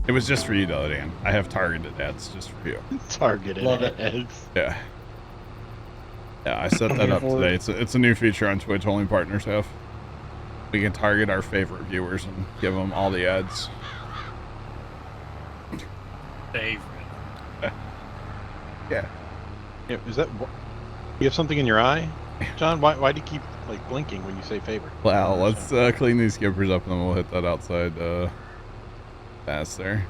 It was just for you though, Dan. I have targeted ads just for you. Targeted ads. Yeah. Yeah, I set that up today. It's a new feature on Twitch only partners have. We can target our favorite viewers and give them all the ads. Favorite. Yeah. Yeah, is that... You have something in your eye? John, why do you keep, like, blinking when you say favorite? Well, let's clean these skippers up and then we'll hit that outside pass there.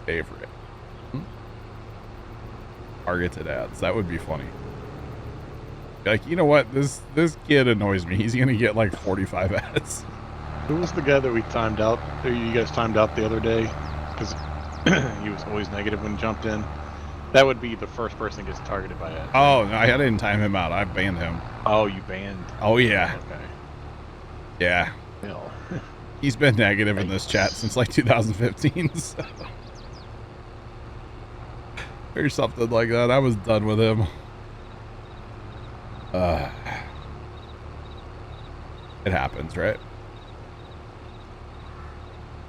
Favorite. Targeted ads. That would be funny. Like, you know what? This kid annoys me. He's gonna get like 45 ads. Who was the guy that we timed out? Or you guys timed out the other day? Because he was always negative when he jumped in. That would be the first person that gets targeted by ads. Oh, no, I didn't time him out. I banned him. Oh, you banned? Oh, yeah. Okay. Yeah. No. He's been negative in this chat since like 2015. So. Or something like that. I was done with him. It happens, right?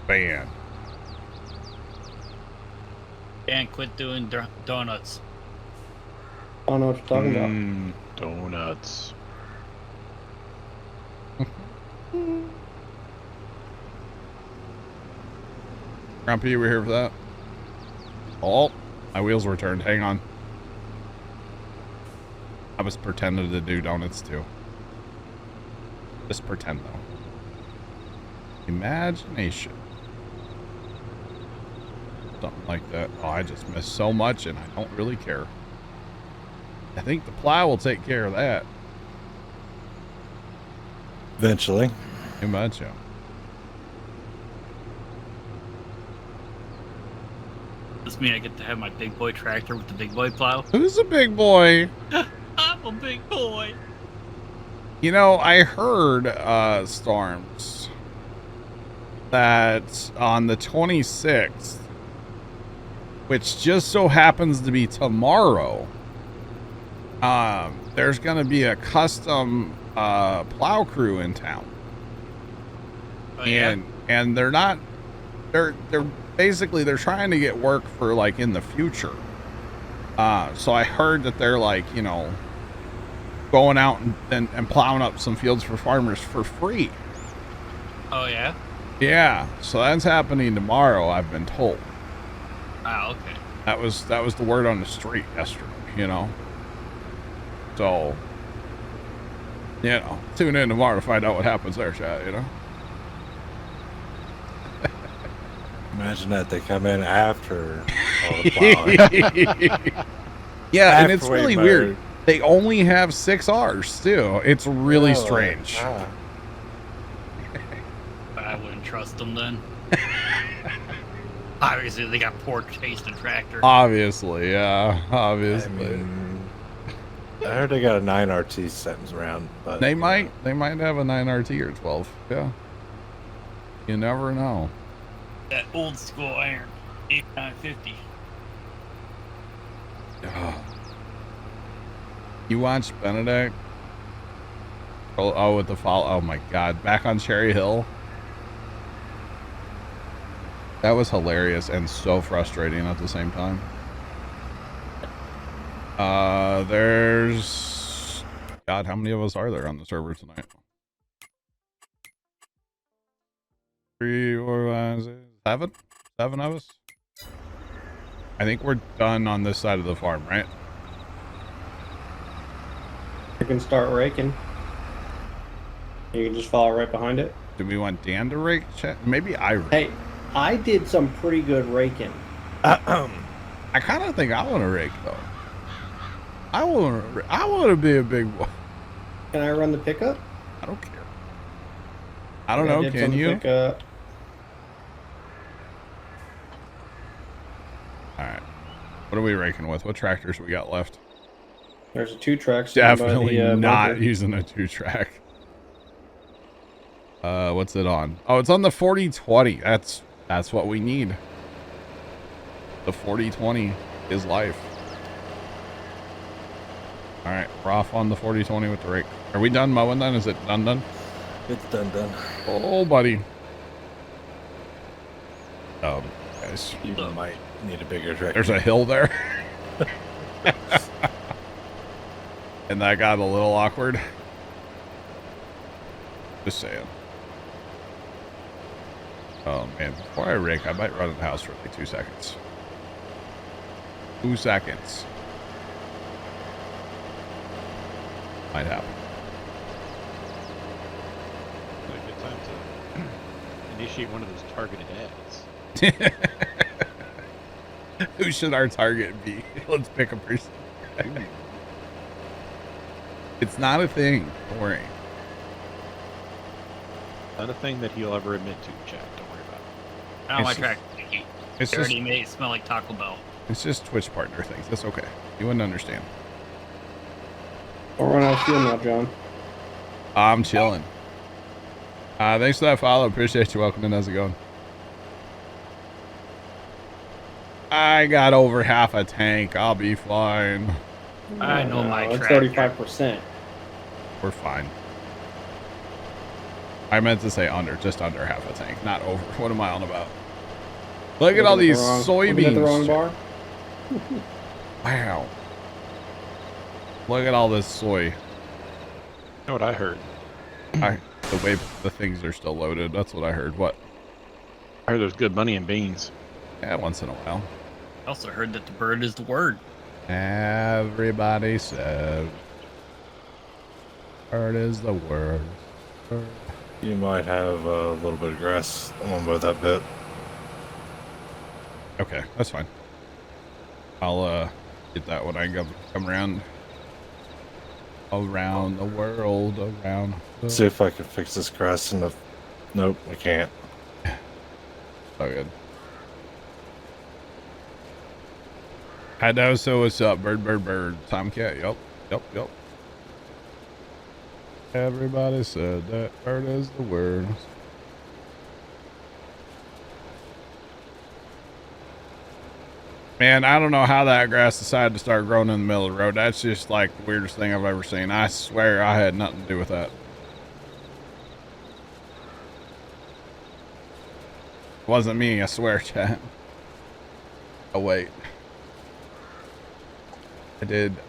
Ban. Can't quit doing donuts. I don't know what you're talking about. Donuts. Grumpy, we're here for that. Oh, my wheels were turned. Hang on. I was pretending to do donuts too. Just pretend though. Imagination. Something like that. Oh, I just missed so much and I don't really care. I think the plow will take care of that. Eventually. Too much, yeah. Does this mean I get to have my big boy tractor with the big boy plow? Who's a big boy? I'm a big boy. You know, I heard, Storms, that on the 26th, which just so happens to be tomorrow, there's going to be a custom plow crew in town. Oh, yeah? And they're not, they're basically, they're trying to get work for like in the future. So I heard that they're like, you know, going out and plowing up some fields for farmers for free. Oh, yeah? Yeah, so that's happening tomorrow, I've been told. Oh, okay. That was the word on the street yesterday, you know. So, you know, tune in tomorrow to find out what happens there, chat, you know. Imagine that they come in after all the plowing. Yeah, and it's Halfway really mode. weird. They only have 6 Rs too. It's really strange. I wouldn't trust them then. Obviously, they got poor taste in tractor. Obviously, yeah. Obviously. I mean, I heard they got a 9RT sentence around, but They might have a 9RT or 12. Yeah. You never know. That old school iron, 8950. Oh. You watched Benedict? Oh, with the fall. Oh my God. Back on Cherry Hill. That was hilarious and so frustrating at the same time. There's... God, how many of us are there on the server tonight? 3, 4, 5, 6, 7? 7 of us? I think we're done on this side of the farm, right? You can start raking. You can just follow right behind it. Do we want Dan to rake? Maybe I rake. Hey, I did some pretty good raking. I kind of think I want to rake though. I want to be a big boy. Can I run the pickup? I don't care. I don't know. Can you? Pickup. All right. What are we raking with? What tractors we got left? There's a 2-track. Definitely by the, not bunker. using a 2-track. What's it on? Oh, it's on the 4020. That's what we need. The 4020 is life. All right, we're off on the 4020 with the rake. Are we done mowing then? Is it done? it's done. Oh, buddy. Guys, You So- might need a bigger tractor. there's a hill there. And that got a little awkward. Just saying. Oh man, before I rake, I might run in the house for like 2 seconds. 2 seconds. Might happen. It's a good time to initiate one of those targeted ads. Who should our target be? Let's pick a person. It's not a thing. Don't worry. Not a thing that he'll ever admit to, Jack. Don't worry about it. Oh, my It's tractor. He It's already just, made it smell like Taco Bell. it's just Twitch partner things. That's okay. You wouldn't understand. Don't run out of fuel now, John. I'm chilling. Thanks for that follow. Appreciate you. Welcome in. How's it going? I got over half a tank. I'll be fine. I know my It's tractor. 35%. We're fine. I meant to say under, just under half a tank, not over. What am I on about? Look at all these Looking at the wrong soybeans. bar. Wow. Look at all this soy. You know what I heard? The way the things are still loaded. That's what I heard. What? I heard there's good money in beans. Yeah, once in a while. I also heard that the bird is the word. Everybody said, bird is the word. Bird. You might have a little bit of grass on both that bit. Okay, that's fine. I'll get that when I come around the world, around the... See if I can fix this grass in the... Nope, I can't. So good. Hi, so what's up? Bird. Tomcat. Yep. Everybody said that bird is the word. Man, I don't know how that grass decided to start growing in the middle of the road. That's just like the weirdest thing I've ever seen. I swear I had nothing to do with that. It wasn't me, I swear, chat. Oh, wait.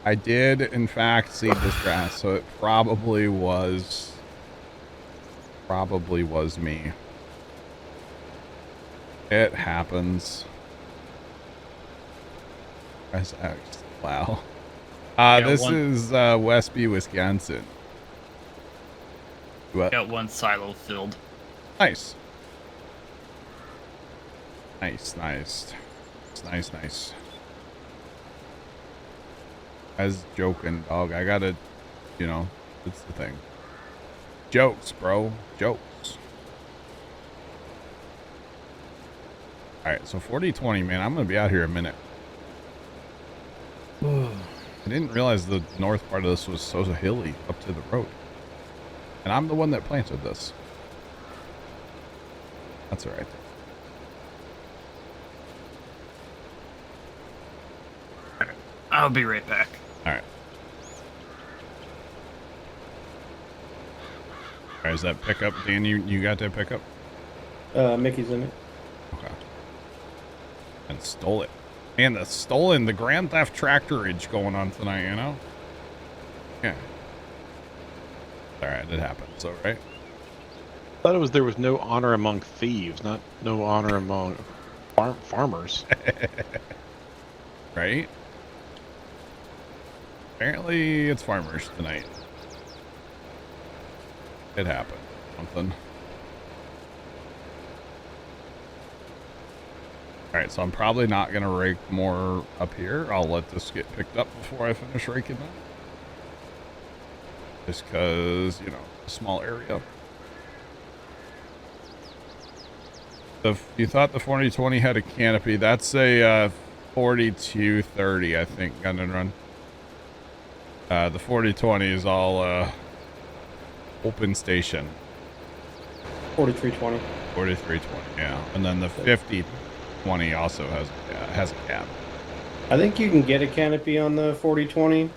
I did in fact seed this grass, so it probably was me. It happens. Press X. Wow. This is WESTBY, Wisconsin. What? Got one silo filled. Nice. Nice. I was joking, dog. I gotta, it's the thing. Jokes, bro. Jokes. Alright, so 40-20, man. I'm gonna be out here a minute. I didn't realize the north part of this was so hilly up to the road. And I'm the one that planted this. That's alright. I'll be right back. Alright. Alright, is that pickup? Dan, you got that pickup? Mickey's in it. Okay. And stole it. Man, the Grand Theft Tractorage going on tonight, you know? Yeah. Alright, it happens, alright? I thought there was no honor among thieves, not no honor among farmers. Right? Apparently, it's farmers tonight. It happened. Something. Alright, so I'm probably not going to rake more up here. I'll let this get picked up before I finish raking that. Just because, a small area. If you thought the 4020 had a canopy, that's a 4230, I think, gun and run. The 4020 is all open station. 4320. 4320, yeah. And then the 5020 also has a cap. I think you can get a canopy on the 4020.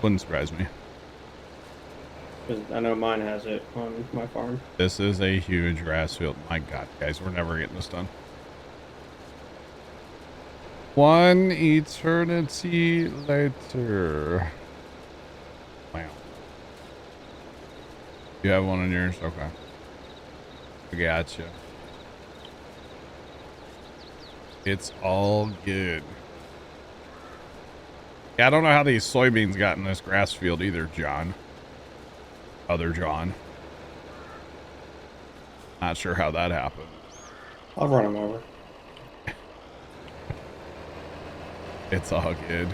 Wouldn't surprise me. Because I know mine has it on my farm. This is a huge grass field. My God, guys, we're never getting this done. One eternity later. Wow. You have one on yours? Okay. I gotcha. It's all good. Yeah, I don't know how these soybeans got in this grass field either, John. Other John. Not sure how that happened. I'll run him over. It's all good.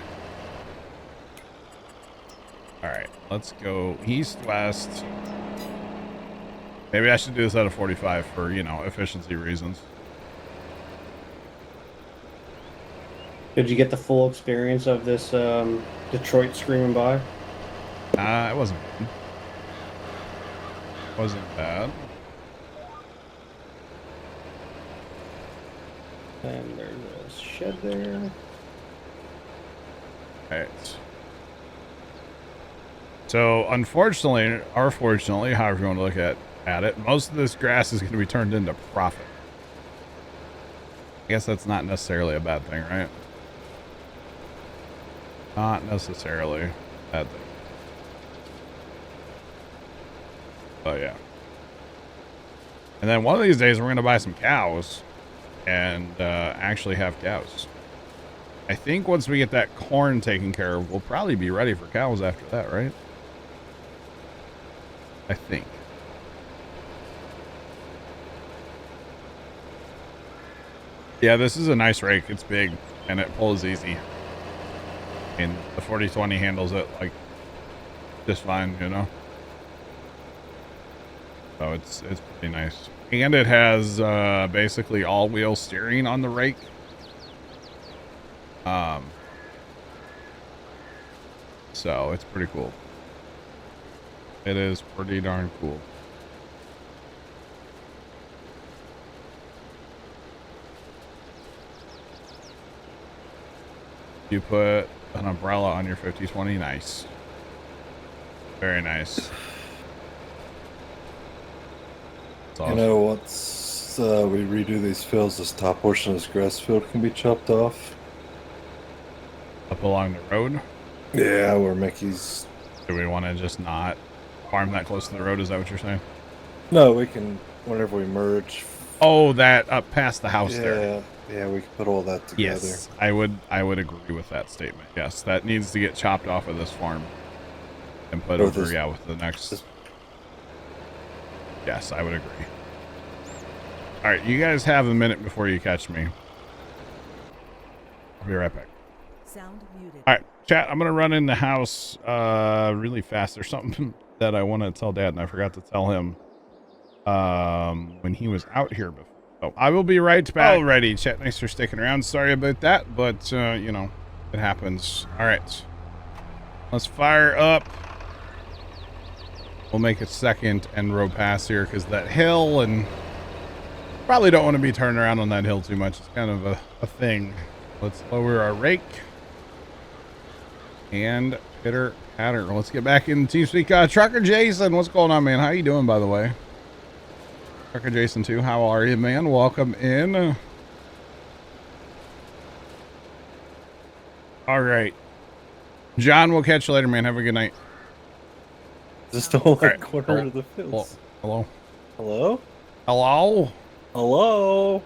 All right, let's go east, west. Maybe I should do this at a 45 for, you know, efficiency reasons. Did you get the full experience of this Detroit screaming by? It wasn't bad. Wasn't bad. And there's a shed there. Right. So, unfortunately, or fortunately, however you want to look at it, most of this grass is going to be turned into profit. I guess that's not necessarily a bad thing, right? Not necessarily a bad thing. But yeah. And then one of these days, we're going to buy some cows and actually have cows. I think once we get that corn taken care of, we'll probably be ready for cows after that, right? I think. Yeah, this is a nice rake. It's big and it pulls easy. And the 4020 handles it like just fine, you know? So it's pretty nice. And it has basically all-wheel steering on the rake. So it's pretty cool. It is pretty darn cool. You put an umbrella on your 5020. Nice. Very nice. That's awesome. You know, once we redo these fields, this top portion of this grass field can be chopped off. Up along the road? Yeah, where Mickey's... Do we want to just not farm that close to the road? Is that what you're saying? No, we can, whenever we merge... Oh, that up past the house yeah, there. Yeah, we can put all that together. Yes, I would agree with that statement. Yes, that needs to get chopped off of this farm and put over, this, yeah, with the next... Yes, I would agree. All right, you guys have a minute before you catch me. I'll be right back. Sound muted. All right, chat, I'm going to run in the house really fast. There's something that I want to tell Dad, and I forgot to tell him when he was out here before. So I will be right back. Alrighty, chat, thanks for sticking around. Sorry about that, but, you know, it happens. All right, let's fire up. We'll make a second end road pass here because that hill, and probably don't want to be turning around on that hill too much. It's kind of a thing. Let's lower our rake and pitter patter. Let's get back in TeamSpeak. Trucker Jason, what's going on, man? How you doing, by the way? Trucker Jason too. How are you, man? Welcome in. All right, John, we'll catch you later, man. Have a good night. Just the whole right, corner cool. of the fields. Hello. Hello? Hello. Hello?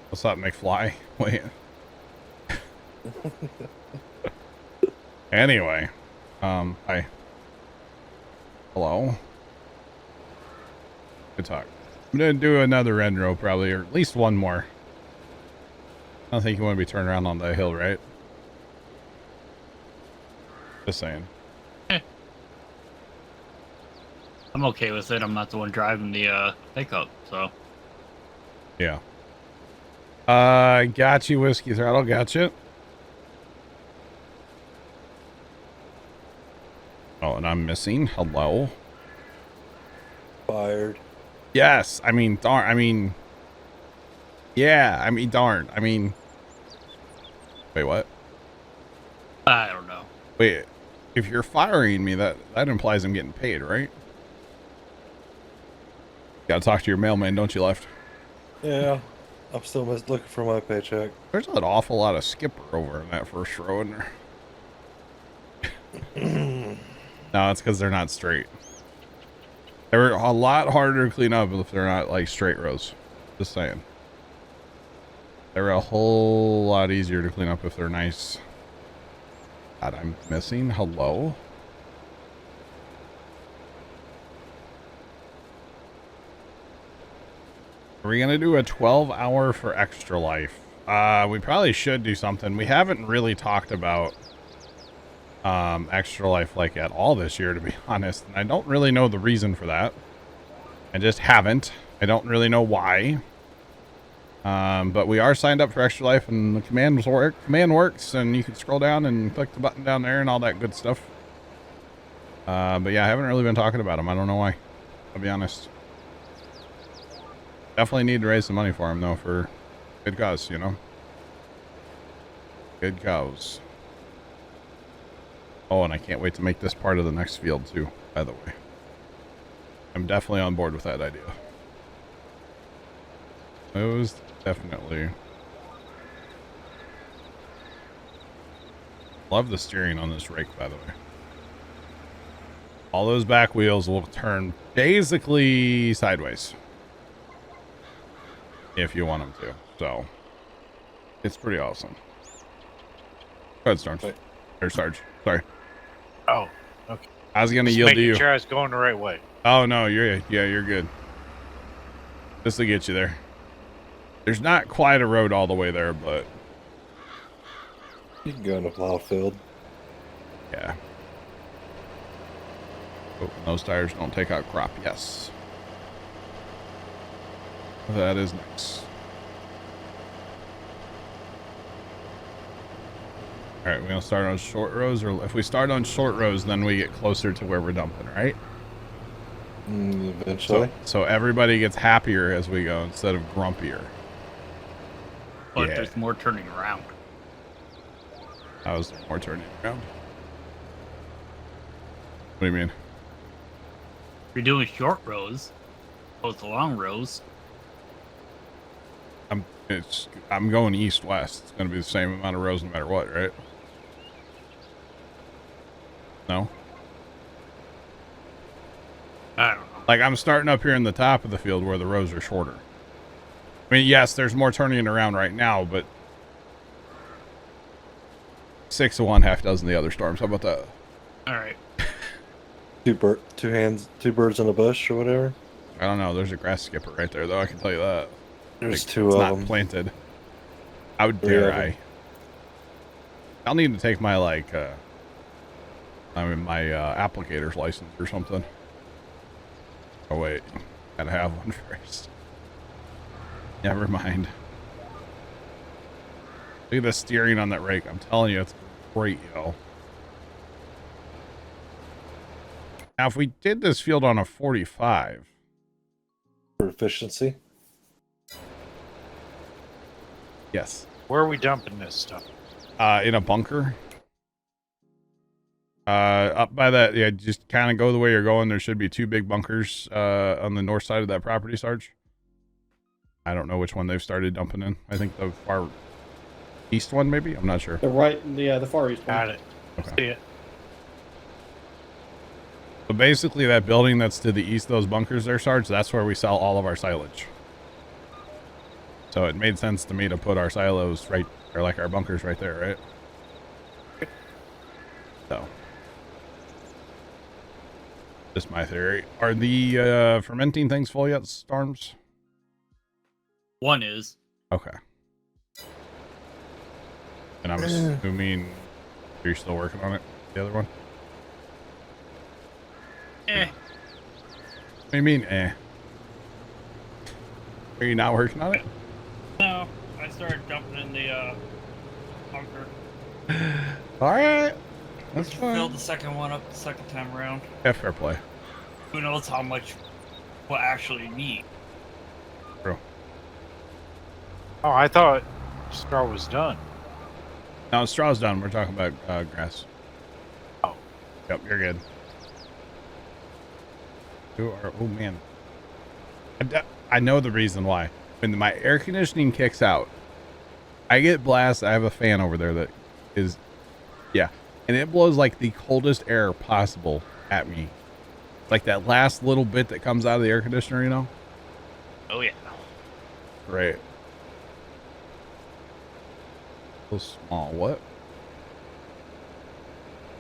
What's up, McFly? Wait. Anyway, hi. Hello. Good talk. I'm gonna do another end row probably, or at least one more. I don't think you want to be turning around on the hill, right? Just saying. I'm okay with it. I'm not the one driving the pickup, so. Yeah. Got you, Whiskey Throttle. Got you. Oh, and I'm missing. Hello. Fired. Yes. I mean, darn. I mean, yeah. I mean, darn. I mean, wait, what? I don't know. Wait, if you're firing me, that implies I'm getting paid, right? Gotta talk to your mailman, don't you, Left? Yeah. I'm still looking for my paycheck. There's an awful lot of skipper over in that first row in there. No, it's because they're not straight. They're a lot harder to clean up if they're not like straight rows. Just saying. They're a whole lot easier to clean up if they're nice. God, I'm missing. Hello? Are we going to do a 12-hour for Extra Life? We probably should do something. We haven't really talked about Extra Life like at all this year, to be honest. And I don't really know the reason for that. I just haven't. I don't really know why. But we are signed up for Extra Life, and the command works, and you can scroll down and click the button down there and all that good stuff. But yeah, I haven't really been talking about them. I don't know why. I'll be honest. Definitely need to raise some money for them, though, for good cause, you know? Good cause. Oh, and I can't wait to make this part of the next field, too, by the way. I'm definitely on board with that idea. Those definitely. Love the steering on this rake, by the way. All those back wheels will turn basically sideways. If you want them to. So, it's pretty awesome. Go ahead, Storms. Or Sarge. Sorry. Oh, okay. I was going to Just yield to making you. sure I was going the right way. Oh, no, you're good. This will get you there. There's not quite a road all the way there, but... You can go in the plow field. Yeah. Hoping those tires don't take out crop. Yes. That is nice. Alright, we're going to start on short rows, or if we start on short rows, then we get closer to where we're dumping, right? Eventually. So everybody gets happier as we go instead of grumpier. But Yeah. there's more turning around. How is there more turning around? What do you mean? If you're doing short rows, opposed to long rows, I'm going east-west. It's going to be the same amount of rows no matter what, right? No? I don't know. Like, I'm starting up here in the top of the field where the rows are shorter. I mean, yes, there's more turning around right now, but 6 of one, half dozen the other, Storms. How about that? All right. Two birds in a bush or whatever. I don't know. There's a grass skipper right there, though. I can tell you that. There's Like, two it's of not them. planted. How Three dare of 'em. I? I'll need to take my, like, my applicator's license or something. Oh, wait. Gotta have one first. Never mind. Look at the steering on that rake. I'm telling you, it's great, yo. Now, if we did this field on a 45... For efficiency. Yes. Where are we dumping this stuff? In a bunker. Up by that, yeah, just kind of go the way you're going. There should be 2 big bunkers on the north side of that property, Sarge. I don't know which one they've started dumping in. I think the far east one, maybe? I'm not sure. The far east one. Got it. Okay. See it. So basically that building that's to the east, those bunkers there, Sarge, that's where we sell all of our silage. So it made sense to me to put our silos right, or like our bunkers right there, right? So. Just my theory. Are the fermenting things full yet, Storms? One is. Okay. And I'm assuming you're still working on it, the other one? What do you mean, eh? Are you not working on it? No, I started dumping in the bunker. Alright. That's Filled fine. the second one up the second time around. Yeah, fair play. Who knows how much we'll actually need. True. Oh, I thought straw was done. Now, straw's done. We're talking about grass. Oh. Yep, you're good. You are, oh, man. I know the reason why. when my air conditioning kicks out, I get blasted. I have a fan over there that is, yeah, and it blows like the coldest air possible at me. Like that last little bit that comes out of the air conditioner, you know? Oh yeah. Right. So small. What?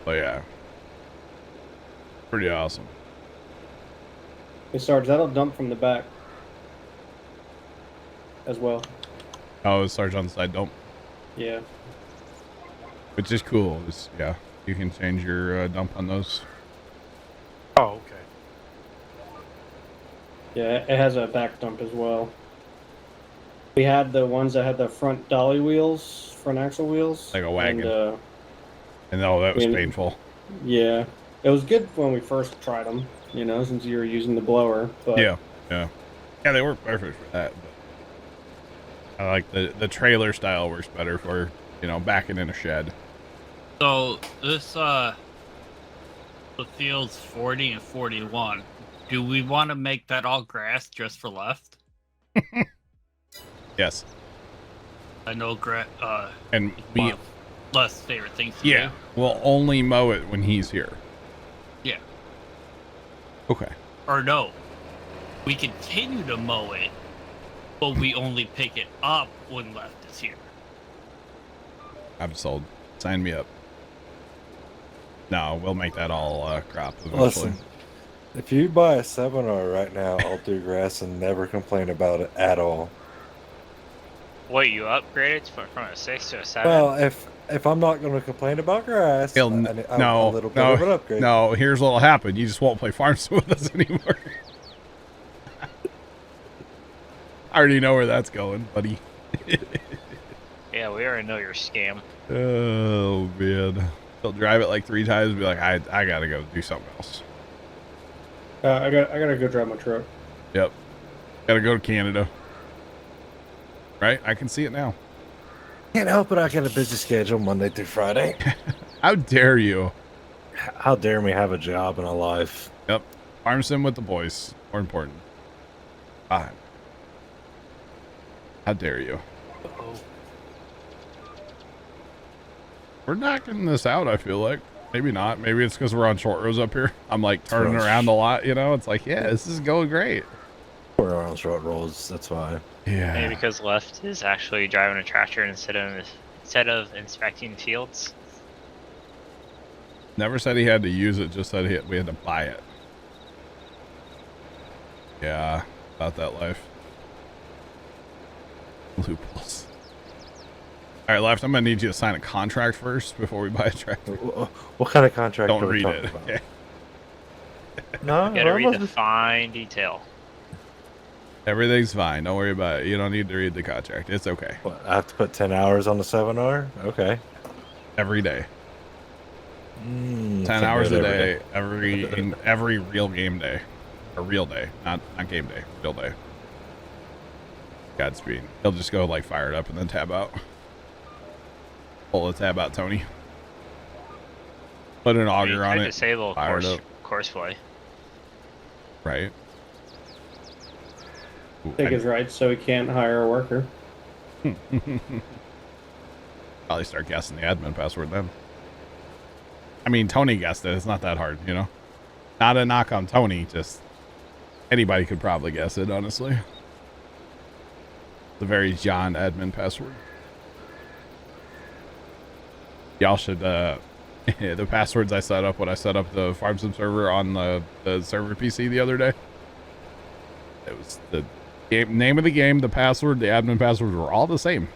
Oh yeah. Pretty awesome. Hey, Sarge, that'll dump from the back as well. Oh, it starts on the side dump, Yeah. which is cool. It's, yeah, you can change your dump on those. Oh, okay. Yeah, it has a back dump as well. We had the ones that had the front dolly wheels, front axle wheels. Like a wagon. And, And oh, that was Yeah. painful. yeah. It was good when we first tried them, you know, since you were using the blower. But Yeah, yeah, yeah. They work perfect for that. But I like the trailer style works better for, you know, backing in a shed. So this the fields 40 and 41. Do we want to make that all grass just for left? Yes, I know and we one of less favorite things to yeah, we'll only mow it when he's here. do. Yeah. Okay. Or no. We continue to mow it, but we only pick it up when left is here. I'm sold. Sign me up. No, we'll make that all crop eventually. Listen, if you buy a 7R right now, I'll do grass and never complain about it at all. Wait, you upgraded from a 6 to a 7? Well, if I'm not going to complain about grass, He'll, I'm a little bit of an upgrade. no. Here's what'll happen. You just won't play Farm Sim with us anymore. I already know where that's going, buddy. Yeah, we already know your scam. Oh man, he'll drive it like 3 times and be like, I gotta go do something else. I gotta go drive my truck. Yep, gotta go to Canada. Right, I can see it now. Can't help it. I got a busy schedule Monday through Friday. How dare you? How dare me have a job and a life? Yep, Farm Sim with the boys. More important. God. How dare you? Uh-oh. We're knocking this out, I feel like. Maybe not. Maybe it's because we're on short roads up here. I'm like turning around a lot, you know? It's like, yeah, this is going great. We're on short rolls. That's why. Yeah. Maybe because left is actually driving a tractor instead of inspecting fields. Never said he had to use it, just said we had to buy it. Yeah, about that life. Loopholes. All right, Left, I'm going to need you to sign a contract first before we buy a tractor. What kind of contract Don't are we read talking it. about? Okay. No, You gotta read the wasn't- fine detail. Everything's fine. Don't worry about it. You don't need to read the contract. It's okay. What, I have to put 10 hours on the 7R? Okay. Every day. 10 10 hours a day, every real game day. Or real day. Not game day. Real day. Godspeed. He'll just go like fire it up and then tab out. Pull the tab out, Tony. Put an auger on it. Disable fire it up. course play. Right. Ooh, Take his rights so he can't hire a worker. probably start guessing the admin password then. I mean, Tony guessed it. It's not that hard, you know? Not a knock on Tony, just anybody could probably guess it, honestly. The very John admin password. Y'all should, the passwords I set up when I set up the Farm Sim server on the server PC the other day. It was the name of the game, the password, the admin passwords were all the same.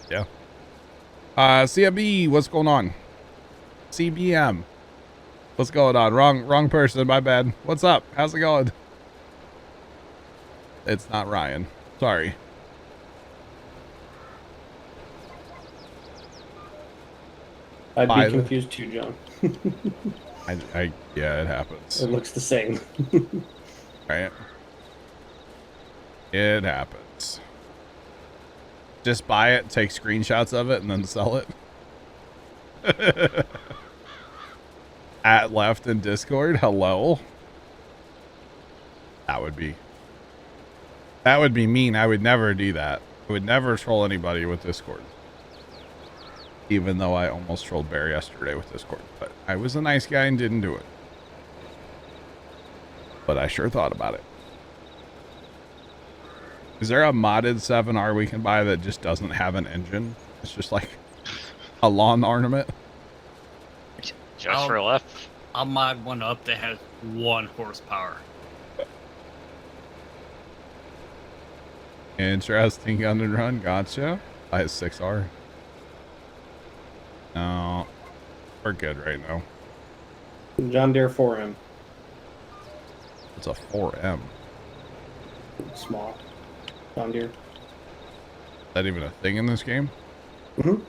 Yeah. CMB, what's going on? CBM. What's going on? Wrong person, my bad. What's up? How's it going? It's not Ryan. Sorry. I'd be Five. confused too, John. Yeah, it happens. It looks the same. Right? It happens. Just buy it, take screenshots of it, and then sell it. At Left in Discord, hello. That would be That would be mean. I would never do that. I would never troll anybody with Discord. Even though I almost trolled Bear yesterday with Discord. But I was a nice guy and didn't do it. But I sure thought about it. Is there a modded 7R we can buy that just doesn't have an engine? It's just like a lawn ornament? Just for left. I'll mod one up that has 1 horsepower. Interesting gun and run. Gotcha. I have 6R. No. We're good right now. John Deere 4M. It's a 4M. Small. John Deere. Is that even a thing in this game? Mm-hmm.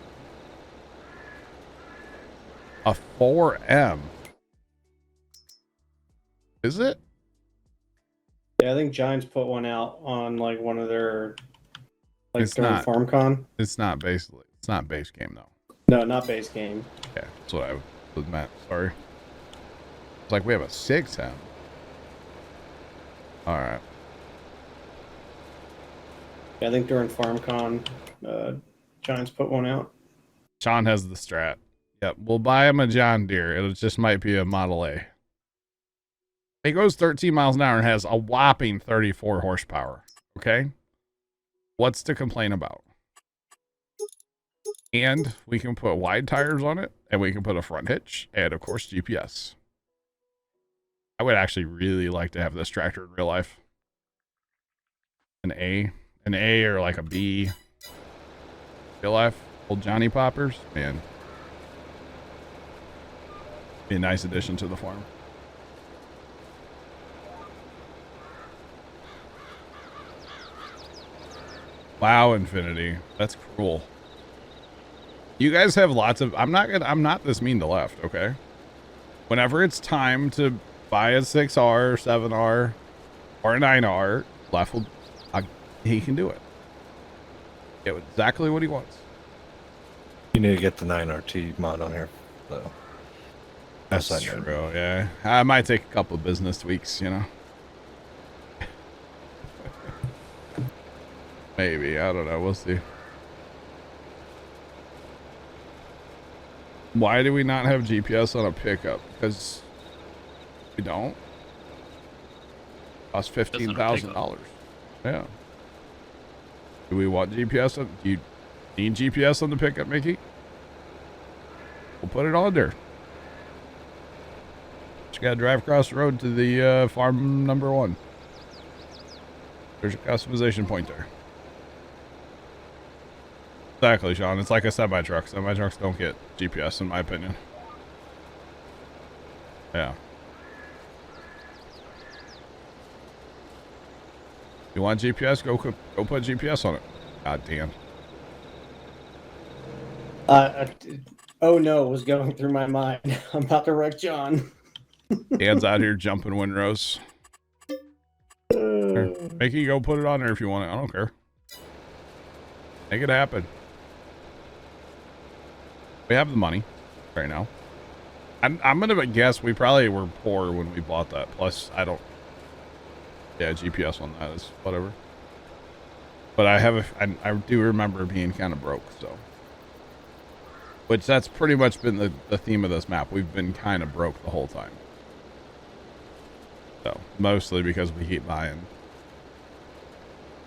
A 4M. Is it? Yeah, I think Giants put one out on like one of their It's during not. FarmCon. It's not basically. It's not base game though. No, not base game. Yeah, that's what I was meant. Sorry. It's like we have a 6M. All right. Yeah, I think during FarmCon, Giants put one out. Sean has the strat. Yep, we'll buy him a John Deere. It just might be a Model A. It goes 13 miles an hour and has a whopping 34 horsepower. Okay? What's to complain about? And we can put wide tires on it, and we can put a front hitch, and of course GPS. I would actually really like to have this tractor in real life. An A or like a B. Real life, old Johnny Poppers, man. Be a nice addition to the farm. Wow, Infinity. That's cruel. You guys have lots of... I'm not this mean to left, okay? Whenever it's time to buy a 6R, 7R, or a 9R, left will... he can do it. Get exactly what he wants. You need to get the 9RT mod on here, though. That's Yes, I true, know. yeah. I might take a couple of business tweaks, you know? Maybe, I don't know, we'll see. Why do we not have GPS on a pickup? Because we don't. Cost $15,000. Yeah. Do we want GPS on? Do you need GPS on the pickup, Mickey? We'll put it on there. Just gotta drive across the road to the farm number 1. There's a customization point there. Exactly, Sean. It's like a semi-truck. Semi-trucks don't get GPS, in my opinion. Yeah. You want GPS? Go put GPS on it. God damn. Oh no, was going through my mind. I'm about to wreck John. Dan's out here jumping windrows. Here, Mickey, go put it on there if you want it. I don't care. Make it happen. We have the money right now. I'm gonna guess we probably were poor when we bought that. Plus, I don't. Yeah, GPS on that is whatever. But I do remember being kind of broke, so. Which that's pretty much been the theme of this map. We've been kind of broke the whole time. So, mostly because we keep buying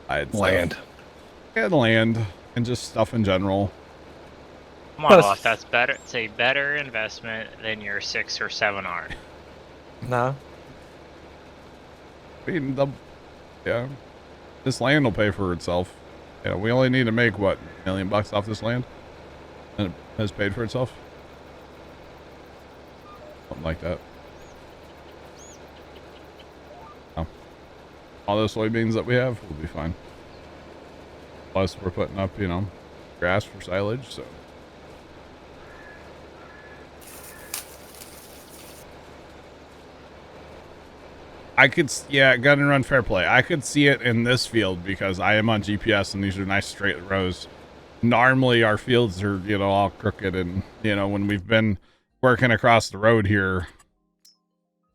Land. And land, and just stuff in general. Come on, Loft, that's better. It's a better investment than your 6 or 7R. No. I mean, yeah, this land will pay for itself. Yeah, we only need to make what, $1 million off this land, and it has paid for itself. Something like that. Oh. All those soybeans that we have will be fine. Plus, we're putting up, you know, grass for silage, so. I could, yeah, gun and run fair play. I could see it in this field because I am on GPS and these are nice straight rows. Normally our fields are, you know, all crooked and, you know, when we've been working across the road here,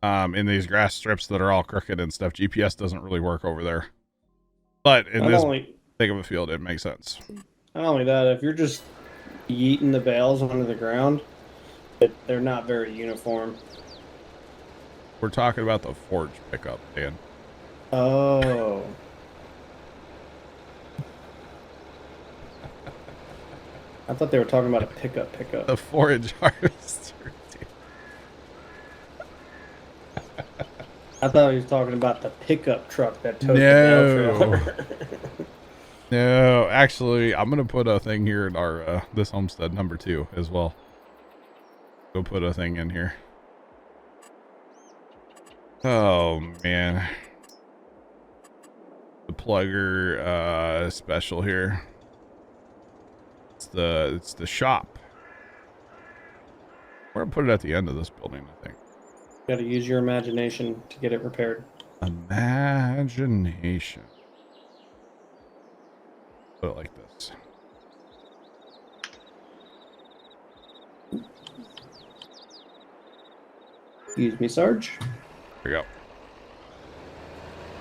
in these grass strips that are all crooked and stuff, GPS doesn't really work over there. But in Not this only big of a field, it makes sense. not only that, if you're just yeeting the bales onto the ground, they're not very uniform. We're talking about the forge pickup, Dan. Oh. I thought they were talking about a pickup. The forage harvester. Dude. I thought he was talking about the pickup truck that towed No. the bale trailer. No, actually, I'm gonna put a thing here in our this homestead number 2 as well. Go put a thing in here. Oh man, the plugger special here. It's the shop. We're gonna put it at the end of this building, I think. Got to use your imagination to get it repaired. Imagination. Put it like this. Excuse me, Sarge. Here we go.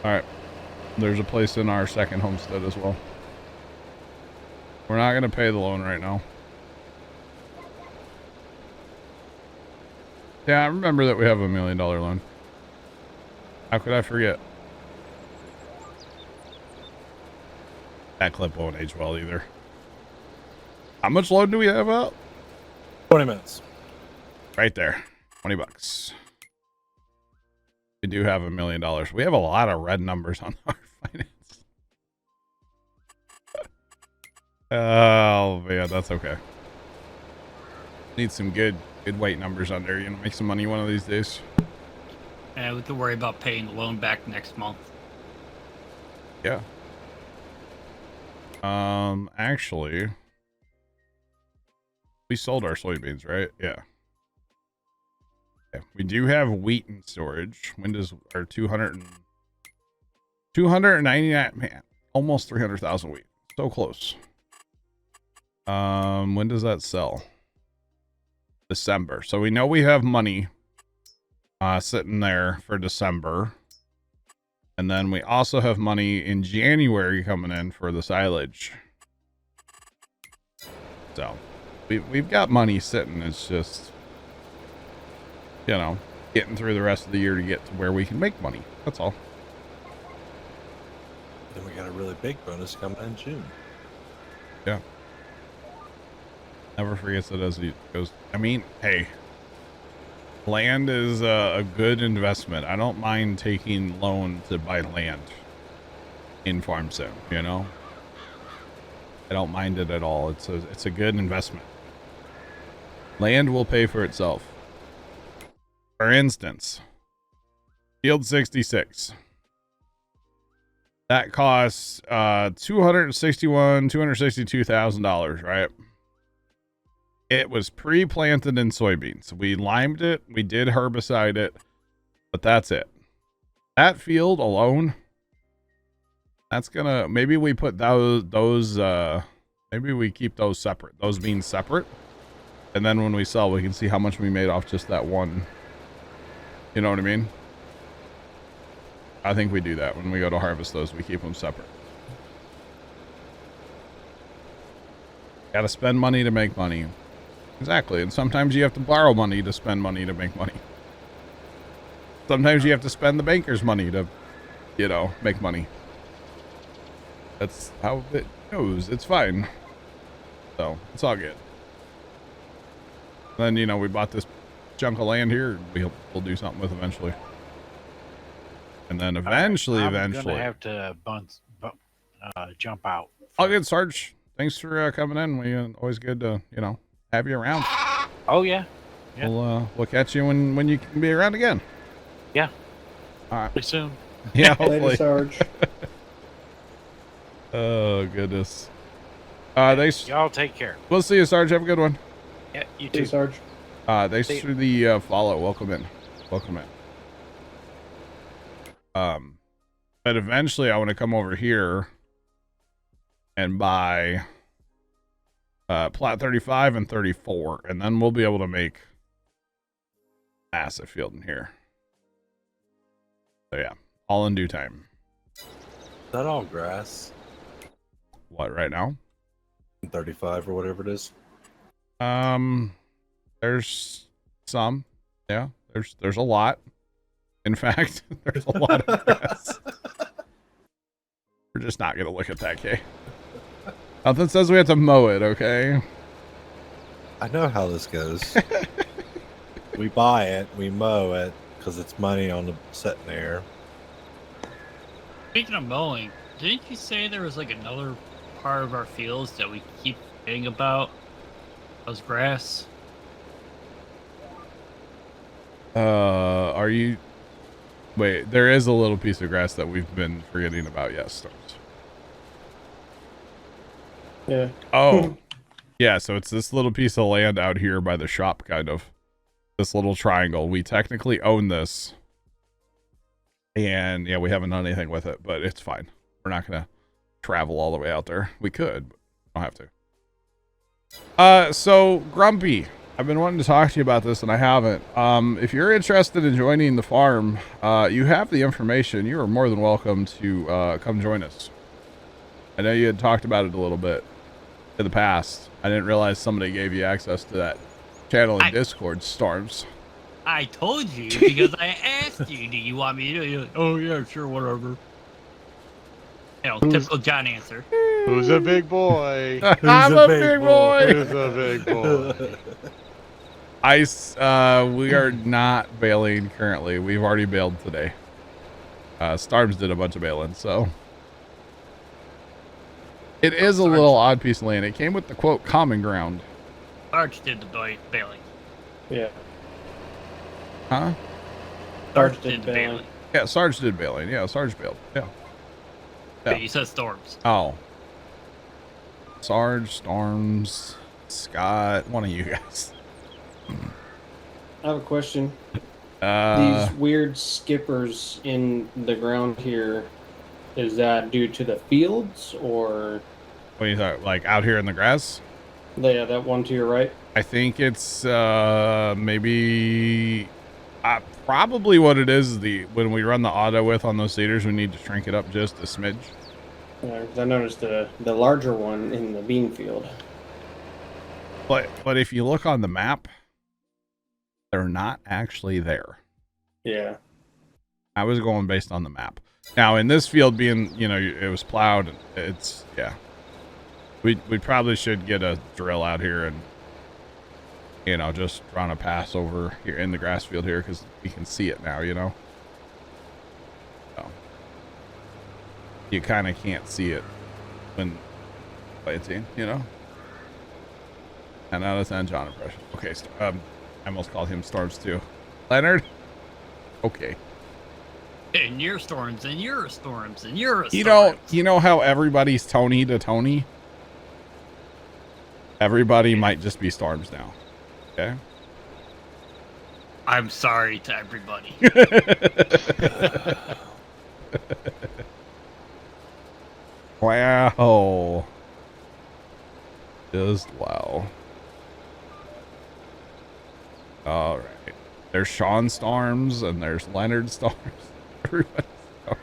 All right. There's a place in our second homestead as well. We're not going to pay the loan right now. Yeah, I remember that we have $1 million loan. How could I forget? That clip won't age well either. How much loan do we have out? 20 minutes. Right there. 20 bucks. We do have $1 million. We have a lot of red numbers on our finance. Oh man, that's okay. Need some good white numbers on there. You know, make some money one of these days. And we can worry about paying the loan back next month. Yeah. Actually, we sold our soybeans, right? Yeah. Yeah. We do have wheat in storage. When does our 299, man, almost 300,000 wheat. So close. When does that sell? December. So we know we have money sitting there for December. And then we also have money in January coming in for the silage. So we've got money sitting. It's just, you know, getting through the rest of the year to get to where we can make money. That's all. Then we got a really big bonus coming in June. Yeah. Never forgets it as he goes. I mean, hey, land is a good investment. I don't mind taking loan to buy land in farm sim, you know? I don't mind it at all. It's a good investment. Land will pay for itself. For instance, Field 66. That costs $262,000, right? It was pre-planted in soybeans. We limed it, we did herbicide it, but that's it. That field alone, that's gonna, maybe we put those maybe we keep those separate, those beans separate, and then when we sell, we can see how much we made off just that one. You know what I mean? I think we do that when we go to harvest those. We keep them separate. Got to spend money to make money. Exactly. And sometimes you have to borrow money to spend money to make money. Sometimes you have to spend the banker's money to, you know, make money. That's how it goes. It's fine. So it's all good. Then, you know, we bought this chunk of land here. We'll do something with eventually. And then eventually, I'm gonna have to jump out. All good, Sarge. Thanks for coming in. We always good to, you know, have you around. Oh yeah. Yeah. We'll catch you when you can be around again. Yeah. All right. Pretty soon. Yeah, Later, hopefully. Sarge. Oh goodness. Thanks. Y'all take care. We'll see you, Sarge. Have a good one. Yeah, you See you, too. Sarge. Thanks See you. for the follow. Welcome in. Welcome in. But eventually I want to come over here and buy plot 35 and 34, and then we'll be able to make massive field in here. So yeah, all in due time. that all grass? What, right now? 35 or whatever it is. There's some. Yeah, there's a lot. In fact, there's a lot of grass. We're just not gonna look at that, Kay. Nothing says we have to mow it, okay? I know how this goes. We buy it, we mow it, because it's money on the sitting there. Speaking of mowing, didn't you say there was like another part of our fields that we keep forgetting about? Those grass. Are you... Wait, there is a little piece of grass that we've been forgetting about, yes, Storms. Yeah. Oh, yeah, so it's this little piece of land out here by the shop, kind of. This little triangle. We technically own this. And, yeah, we haven't done anything with it, but it's fine. We're not going to travel all the way out there. We could, but don't have to. So, Grumpy, I've been wanting to talk to you about this, and I haven't. If you're interested in joining the farm, you have the information. You are more than welcome to come join us. I know you had talked about it a little bit in the past. I didn't realize somebody gave you access to that channel in Discord, Storms. I told you because I asked you, do you want me to? You're like, oh, yeah, sure, whatever. You know, typical John answer. Who's a big boy? I'm a big boy. Who's a big boy? We are not bailing currently. We've already bailed today. Storms did a bunch of bailing, so. It is a little odd piece of land. It came with the quote common ground. Arch did the bailing. Yeah. Huh? Sarge did did the bailing. bailing. Yeah, Sarge did bailing. Yeah, Sarge bailed. Yeah. Yeah. You said Storms. Oh. Sarge, Storms, Scott, one of you guys. I have a question. Uh, These weird skippers in the ground here, is that due to the fields or? what do you thought? Like out here in the grass? Yeah, that one to your right. I think it's maybe probably what it is when we run the auto width on those seeders, we need to shrink it up just a smidge. Yeah, 'cause I noticed the larger one in the bean field. But if you look on the map, they're not actually there. Yeah. I was going based on the map. Now in this field being, it was plowed, and it's, yeah. We probably should get a drill out here and, just run a pass over here in the grass field here because we can see it now, So you kind of can't see it when planting, 10 out of 10 John impression. Okay, I almost called him Storms too. Leonard? Okay. And your Storms, and your Storms, and your Storms. You know how everybody's Tony to Tony? Everybody might just be Storms now. Okay? I'm sorry to everybody. Wow. Just wow. All right. There's Sean Storms and there's Leonard Storms. Everybody's Storms.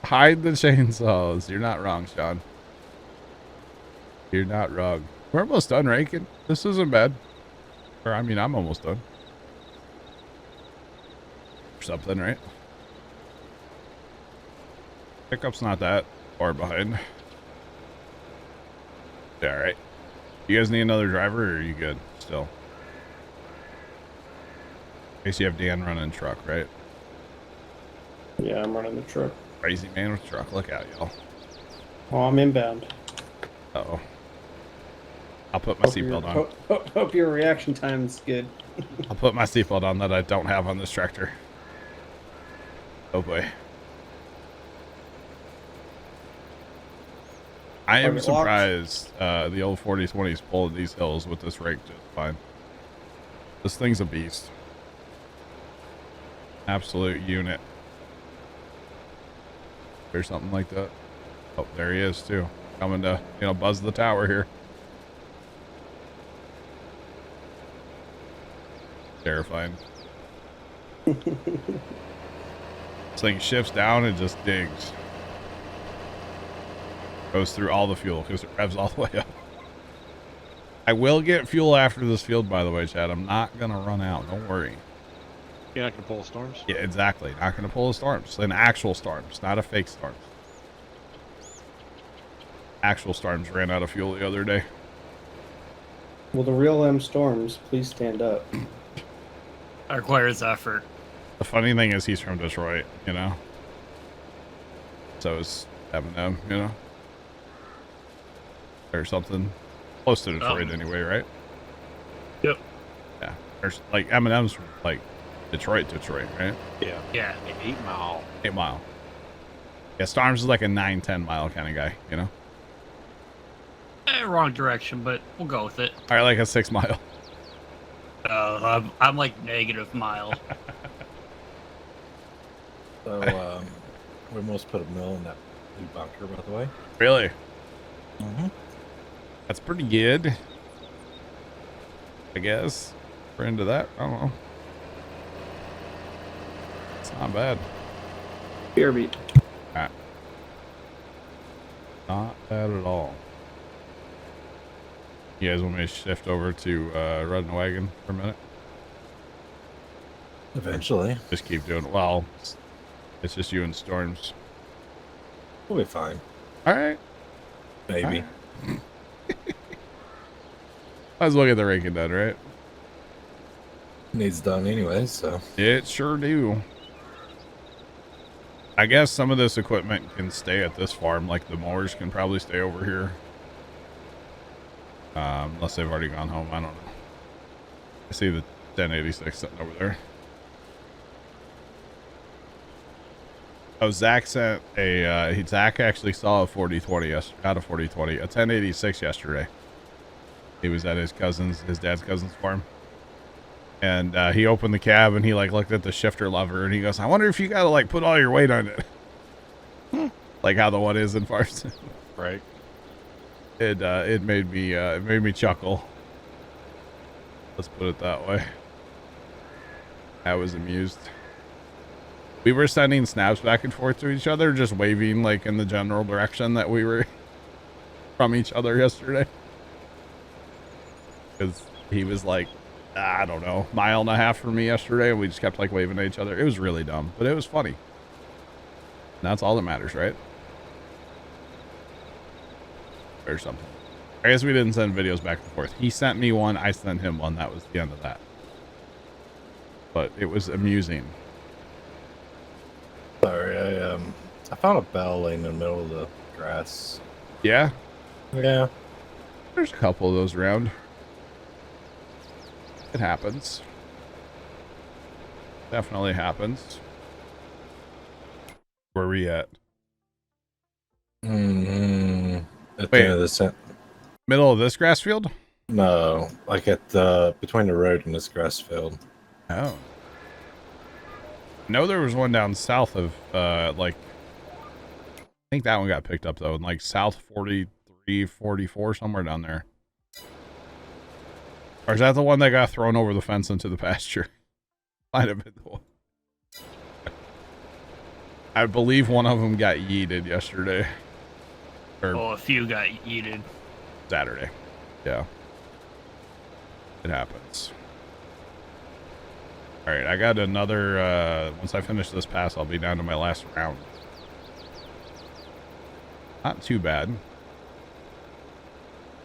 Hide the chainsaws. You're not wrong, Sean. You're not wrong. We're almost done, right? This isn't bad. Or, I'm almost done. Or something, right? Pickup's not that far behind. Yeah, all right. You guys need another driver, or are you good still? In case you have Dan running truck, right? Yeah, I'm running the truck. Crazy man with truck. Look out, y'all. Oh, I'm inbound. Uh-oh. I'll put my seatbelt on. Hope your reaction time is good. I'll put my seatbelt on that I don't have on this tractor. Oh boy. I am surprised the old 4020s pulled these hills with this rake just fine. This thing's a beast. Absolute unit. Or something like that. Oh, there he is too. Coming to, buzz the tower here. Terrifying. This thing shifts down and just digs. Goes through all the fuel because it revs all the way up. I will get fuel after this field, by the way, Chad. I'm not going to run out. Don't worry. You're not gonna pull storms? Yeah, exactly. Not going to pull the storms. An actual storms, not a fake storms. Actual storms ran out of fuel the other day. Will the real M Storms please stand up? That requires effort. The funny thing is he's from Detroit, you know? So is Eminem, you know? Or something. Close to Detroit anyway, right? Yep. Yeah. There's like Eminem's from like Detroit, right? Yeah. Yeah. 8 Mile. 8 Mile. Yeah, Storms is like a 9-10 mile kind of guy, you know? Wrong direction, but we'll go with it. All right, like a 6 mile. I'm like negative mile. So, we almost put a mill in that new bunker, by the way. Really? Mm-hmm. That's pretty good. I guess. We're into that. I don't know. It's not bad. Beer beat. Not bad at all. You guys want me to shift over to riding a wagon for a minute? Eventually. Just keep doing it. Well, it's just you and Storms. We'll be fine. All right. Maybe. All right. Might as well get the raking done, right? Needs done anyway, so. It sure do. I guess some of this equipment can stay at this farm, like the mowers can probably stay over here. Unless they've already gone home. I don't know. I see the 1086 sitting over there. Oh, Zach sent a, Zach actually saw a 4020, not a 4020, a 1086 yesterday. He was at his dad's cousin's farm. And he opened the cab and he like looked at the shifter lever and he goes, I wonder if you gotta like put all your weight on it. Like how the one is in farms. Right. It made me chuckle. Let's put it that way. I was amused. We were sending snaps back and forth to each other, just waving like in the general direction that we were from each other yesterday. Because he was like, I don't know, 1.5 miles from me yesterday, and we just kept like waving at each other. It was really dumb, but it was funny. And that's all that matters, right? Or something. I guess we didn't send videos back and forth. He sent me one, I sent him one. That was the end of that. But it was amusing. Sorry, I found a bell laying in the middle of the grass. Yeah? Yeah. There's a couple of those around. It happens. Definitely happens. Where are we at? Mm-hmm. At Wait. the end of the Middle of this grass field? No, like at the between the road and this grass field. Oh. No, there was one down south of, like, I think that one got picked up, though, in, like, south 43, 44, somewhere down there. Or is that the one that got thrown over the fence into the pasture? Might have been the one. I believe one of them got yeeted yesterday. Or A few got yeeted. Saturday. Yeah. It happens. Alright, I got another, once I finish this pass, I'll be down to my last round. Not too bad.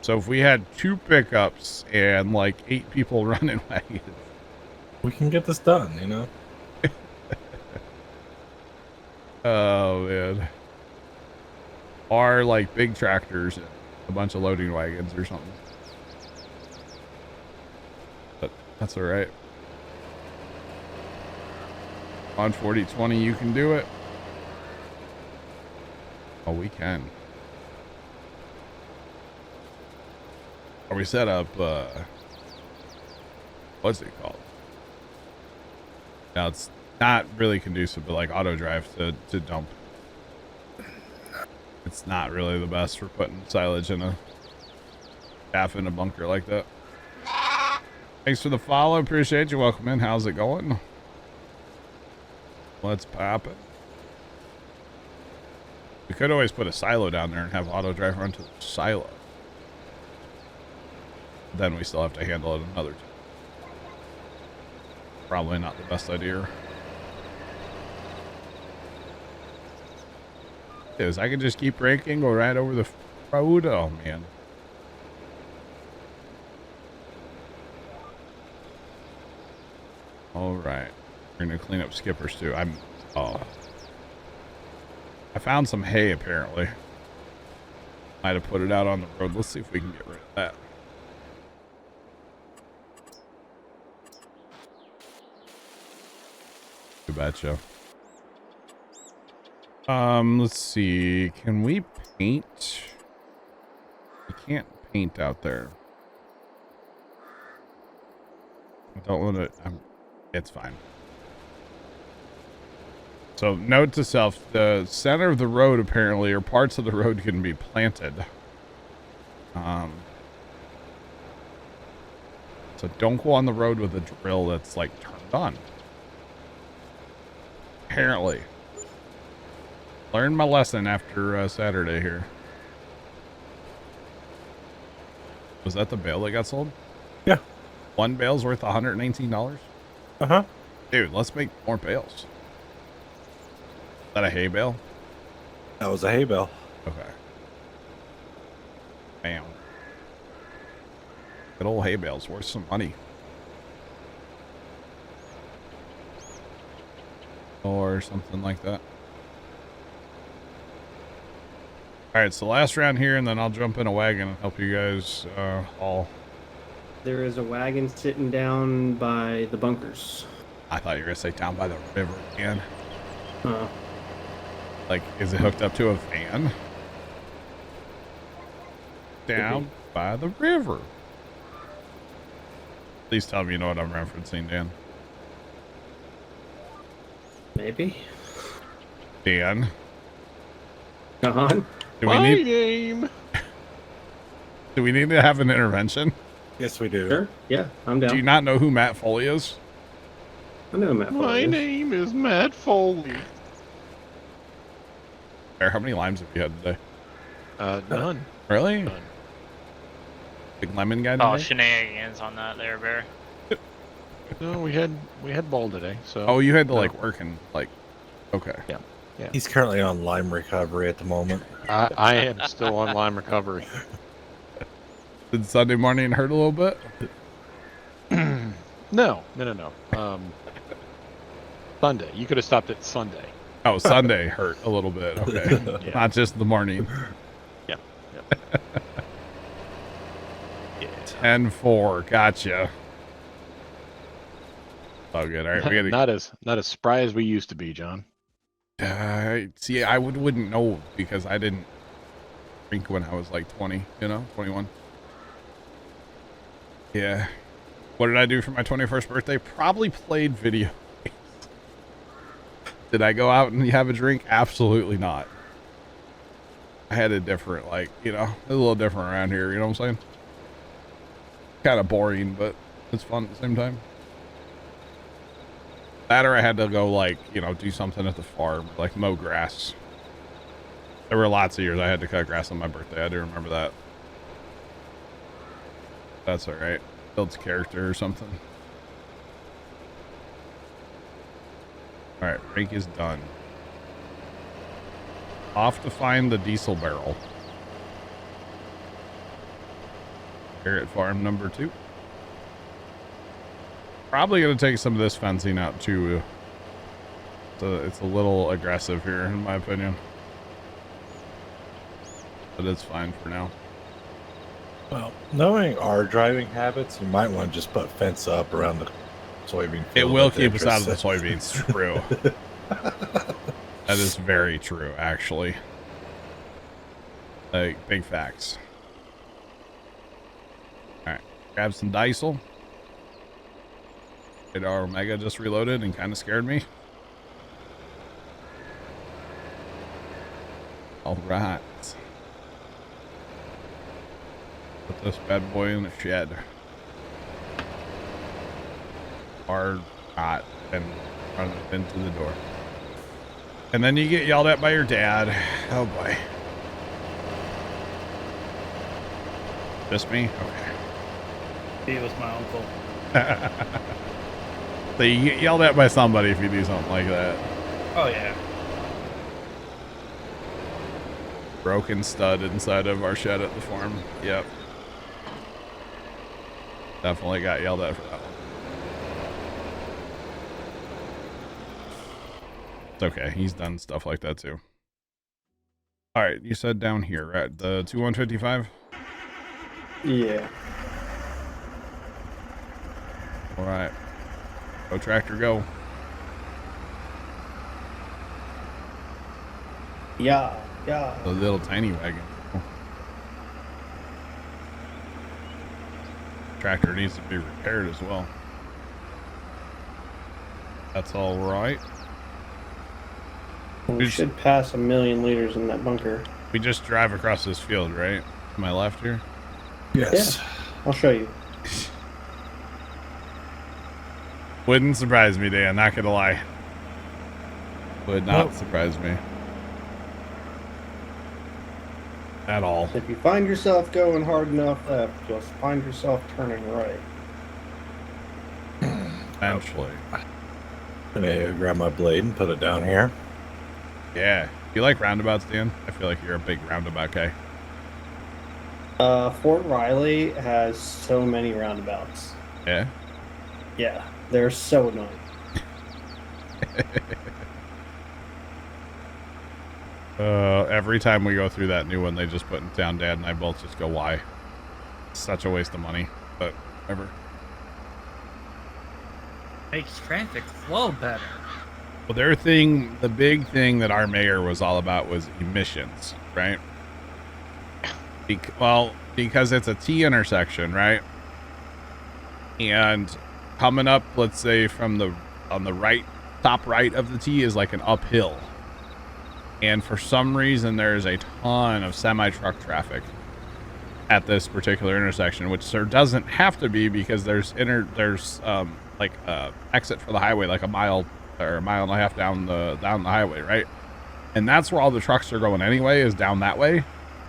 So if we had 2 pickups and like 8 people running wagons. We can get this done, you know? Oh, man. Or like big tractors and a bunch of loading wagons or something. But that's alright. On 4020, you can do it. Oh, we can. Are we set up, what's it called? Now, it's not really conducive, but like auto drive to dump. It's not really the best for putting silage in a half in a bunker like that. Thanks for the follow. Appreciate you. Welcome in. How's it going? Let's pop it. We could always put a silo down there and have auto drive run to the silo. Then we still have to handle it another time. Probably not the best idea. Is I can just keep ranking, go right over the road. Oh man. All right, we're gonna clean up skippers too. I found some hay apparently. Might have put it out on the road. Let's see if we can get rid of that. You betcha. Let's see. Can we paint? We can't paint out there. I don't want to. It's fine. So, note to self: the center of the road apparently, or parts of the road, can be planted. So don't go on the road with a drill that's like turned on. Apparently. Learned my lesson after Saturday here. Was that the bale that got sold? Yeah. One bale's worth $119? Uh-huh. Dude, let's make more bales. Is that a hay bale? That was a hay bale. Okay. Bam. Good old hay bales worth some money. Or something like that. Alright, so last round here, and then I'll jump in a wagon and help you guys haul. There is a wagon sitting down by the bunkers. I thought you were going to say down by the river again. Uh, Like, is it hooked up to a van? Down by the river. Please tell me you know what I'm referencing, Dan. maybe. Dan. John? Do we need to have an intervention? Yes, we do. Sure. Yeah, I'm down. Do you not know who Matt Foley is? I know Matt. My name is Matt Foley. How many limes have you had today? None. Really? None. Big lemon guy Oh, today? shenanigans on that there, Bear. No, we had ball today. So. Oh, you had to No. like work and like. Okay. Yeah. He's currently on lime recovery at the moment. I am still on Lyme recovery. Did Sunday morning hurt a little bit? No. Sunday. You could have stopped at Sunday. Oh, Sunday hurt a little bit. Okay. Yeah. Not just the morning. Yeah. 10-4. Gotcha. Oh, good. All right. We gotta. Not as spry as we used to be, John. See, I wouldn't know because I didn't drink when I was like 20, 21. Yeah. What did I do for my 21st birthday? Probably played video games. Did I go out and have a drink? Absolutely not. I had a different, a little different around here, you know what I'm saying? Kind of boring, but it's fun at the same time. That or I had to go, do something at the farm, like mow grass. There were lots of years I had to cut grass on my birthday. I do remember that. That's all right. Builds character or something. All right, rake is done. Off to find the diesel barrel. Here at farm number 2. Probably going to take some of this fencing out too. So it's a little aggressive here, in my opinion. But it's fine for now. Well, knowing our driving habits, you might want to just put fence up around the soybean field. It will at the keep us out of the entrance. soybeans. True. That is very true, actually. Like, big facts. Alright, grab some diesel. Our Omega just reloaded and kind of scared me. Alright. Put this bad boy in the shed. Hard, hot, and run it into the door. And then you get yelled at by your dad. Oh boy. Just me? He was my uncle. Okay. So you get yelled at by somebody if you do something like that. Oh yeah. Broken stud inside of our shed at the farm. Yep. Definitely got yelled at for that one. It's okay. He's done stuff like that too. All right. You said down here, right? The 2155? Yeah. All right. Go tractor, go. Yeah. Yeah. The little tiny wagon. Tractor needs to be repaired as well. That's all right. We should pass 1 million liters in that bunker. We just drive across this field, right? To my left here. Yes. Yeah. I'll show you. Wouldn't surprise me, Dan. Not gonna lie. Would not Nope. surprise me. At all. If you find yourself going hard enough left, you'll find yourself turning right. Eventually. Let me grab my blade and put it down here. Yeah. You like roundabouts, Dan? I feel like you're a big roundabout guy. Fort Riley has so many roundabouts. Yeah. Yeah, they're so annoying. Every time we go through that new one, they just put down. Dad and I both just go, why? Such a waste of money, but whatever. Makes traffic flow better. Well, their thing, the big thing that our mayor was all about was emissions, right? Because it's a T intersection, right? And coming up, let's say on the right, top right of the T is like an uphill. And for some reason, there's a ton of semi-truck traffic at this particular intersection, which there doesn't have to be because there's like exit for the highway, like a mile or a mile and a half down the highway, right? And that's where all the trucks are going anyway, is down that way.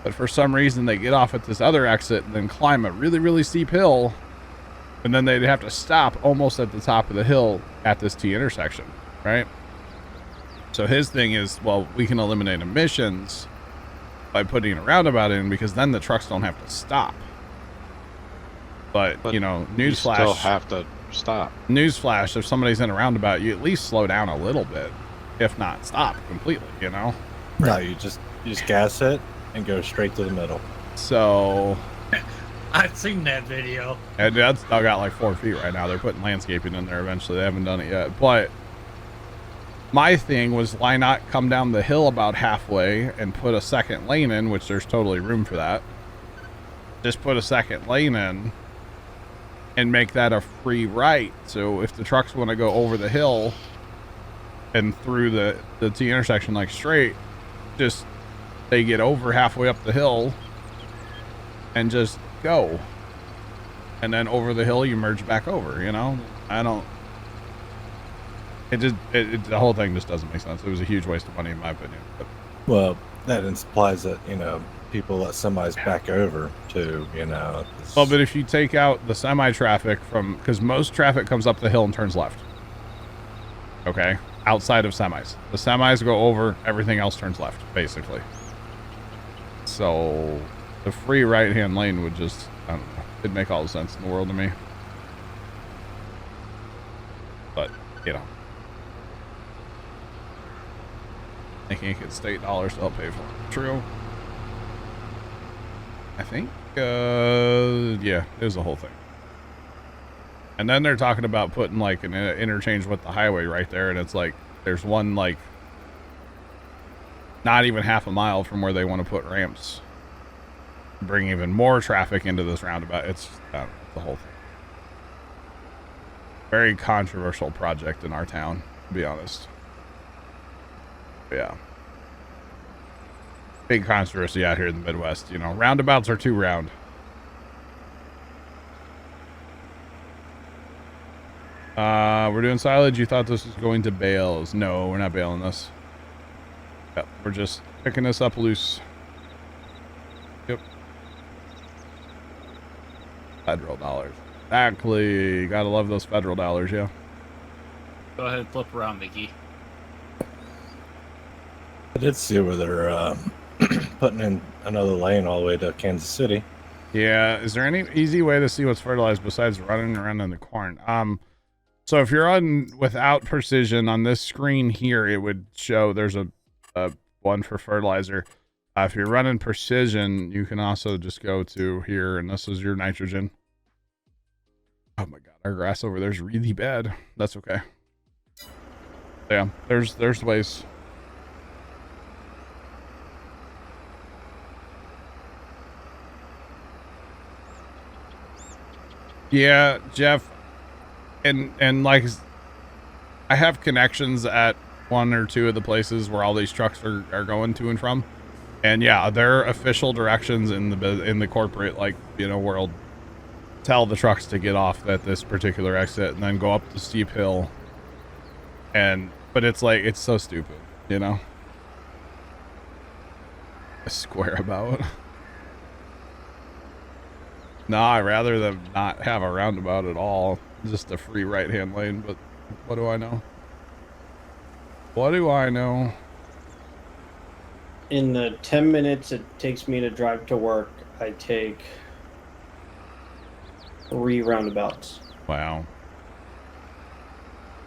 But for some reason, they get off at this other exit and then climb a really, really steep hill, and then they'd have to stop almost at the top of the hill at this T intersection, right? So his thing is, well, we can eliminate emissions by putting a roundabout in because then the trucks don't have to stop. But you know, newsflash. You still have to stop. Newsflash, if somebody's in a roundabout, you at least slow down a little bit, if not stop completely, you know? No, you just gas it and go straight to the middle. So... I've seen that video. And that's still got like 4 feet right now. They're putting landscaping in there eventually. They haven't done it yet. But my thing was, why not come down the hill about halfway and put a second lane in, which there's totally room for that. Just put a second lane in and make that a free right. So if the trucks want to go over the hill and through the T intersection like straight, just they get over halfway up the hill and just go. And then over the hill you merge back over, you know? The whole thing just doesn't make sense. It was a huge waste of money in my opinion. But Well, that implies that, people let semis back over too, well, but if you take out the semi-traffic because most traffic comes up the hill and turns left. Okay? Outside of semis. The semis go over, everything else turns left, basically. So the free right-hand lane would just, I don't know, it'd make all the sense in the world to me. But, I can't get state dollars to help pay for it. True. I think, yeah, it was the whole thing. And then they're talking about putting like an interchange with the highway right there, and it's like there's one like not even half a mile from where they want to put ramps, bring even more traffic into this roundabout. It's the whole thing. Very controversial project in our town, to be honest. But yeah. Big controversy out here in the Midwest. Roundabouts are too round. We're doing silage. You thought this was going to bales. No, we're not bailing this. Yep, we're just picking this up loose. Yep. Federal dollars. Exactly. Gotta love those federal dollars, yeah. Go ahead, flip around, Mickey. I did see where they're putting in another lane all the way to Kansas City. Yeah, is there any easy way to see what's fertilized besides running around in the corn? So if you're on without precision on this screen here, it would show there's a one for fertilizer. If you're running precision, you can also just go to here, and this is your nitrogen. Oh my god, our grass over there's really bad. That's okay. Yeah, there's ways. Yeah, Jeff, and like I have connections at one or two of the places where all these trucks are going to and from, and yeah, their official directions in the corporate, like, you know, world tell the trucks to get off at this particular exit and then go up the steep hill. But it's like, it's so stupid, you know. A square about. No, I'd rather them not have a roundabout at all. Just a free right-hand lane, but what do I know? What do I know? In the 10 minutes it takes me to drive to work, I take 3 roundabouts. Wow.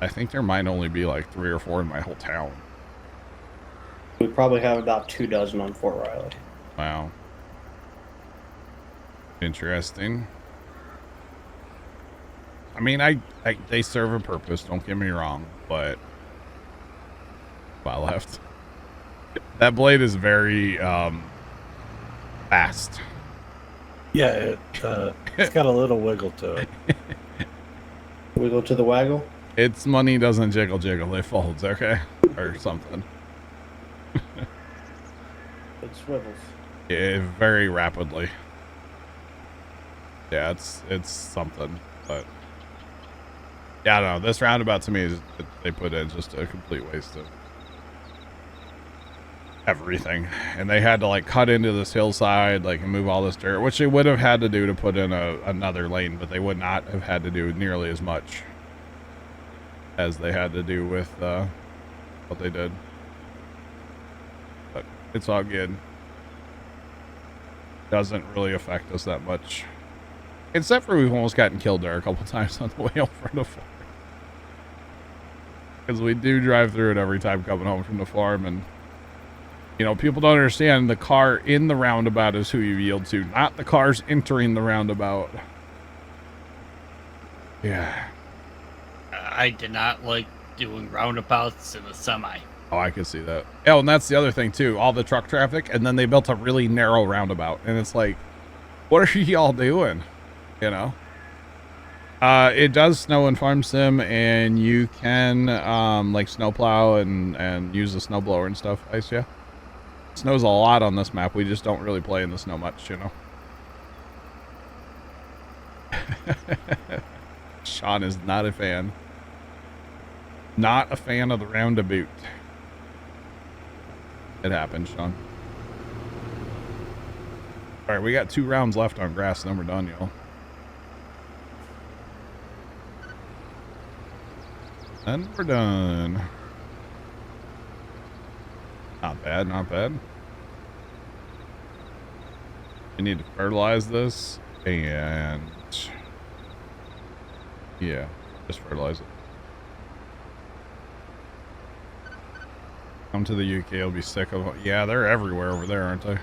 I think there might only be like 3 or 4 in my whole town. We probably have about 2 dozen on Fort Riley. Wow. Interesting. I mean, they serve a purpose, don't get me wrong, but wow, left. That blade is very fast. Yeah, it's got a little wiggle to it. Wiggle to the waggle? Its money doesn't jiggle, it folds, okay? Or something. It swivels. Yeah, very rapidly. Yeah, it's something, but yeah, I don't know. This roundabout to me is they put in just a complete waste of everything, and they had to like cut into this hillside, like, and move all this dirt, which they would have had to do to put in another lane, but they would not have had to do nearly as much as they had to do with what they did. But it's all good. Doesn't really affect us that much. Except for we've almost gotten killed there a couple times on the way home from the farm. Because we do drive through it every time coming home from the farm, and you know, people don't understand the car in the roundabout is who you yield to, not the cars entering the roundabout. Yeah. I did not like doing roundabouts in a semi. Oh, I could see that. Oh, and that's the other thing too, all the truck traffic, and then they built a really narrow roundabout, and it's like, what are y'all doing? You know? It does snow in Farm Sim, and you can like snowplow and use the snowblower and stuff. Ice, yeah. Snows a lot on this map. We just don't really play in the snow much, you know. Sean is not a fan. Not a fan of the roundabout. It happened, Sean. All right, we got 2 rounds left on grass, then we're done, y'all. And we're done. Not bad, not bad. We need to fertilize this, and yeah, just fertilize it. Come to the UK, you'll be sick of. Yeah, they're everywhere over there, aren't they?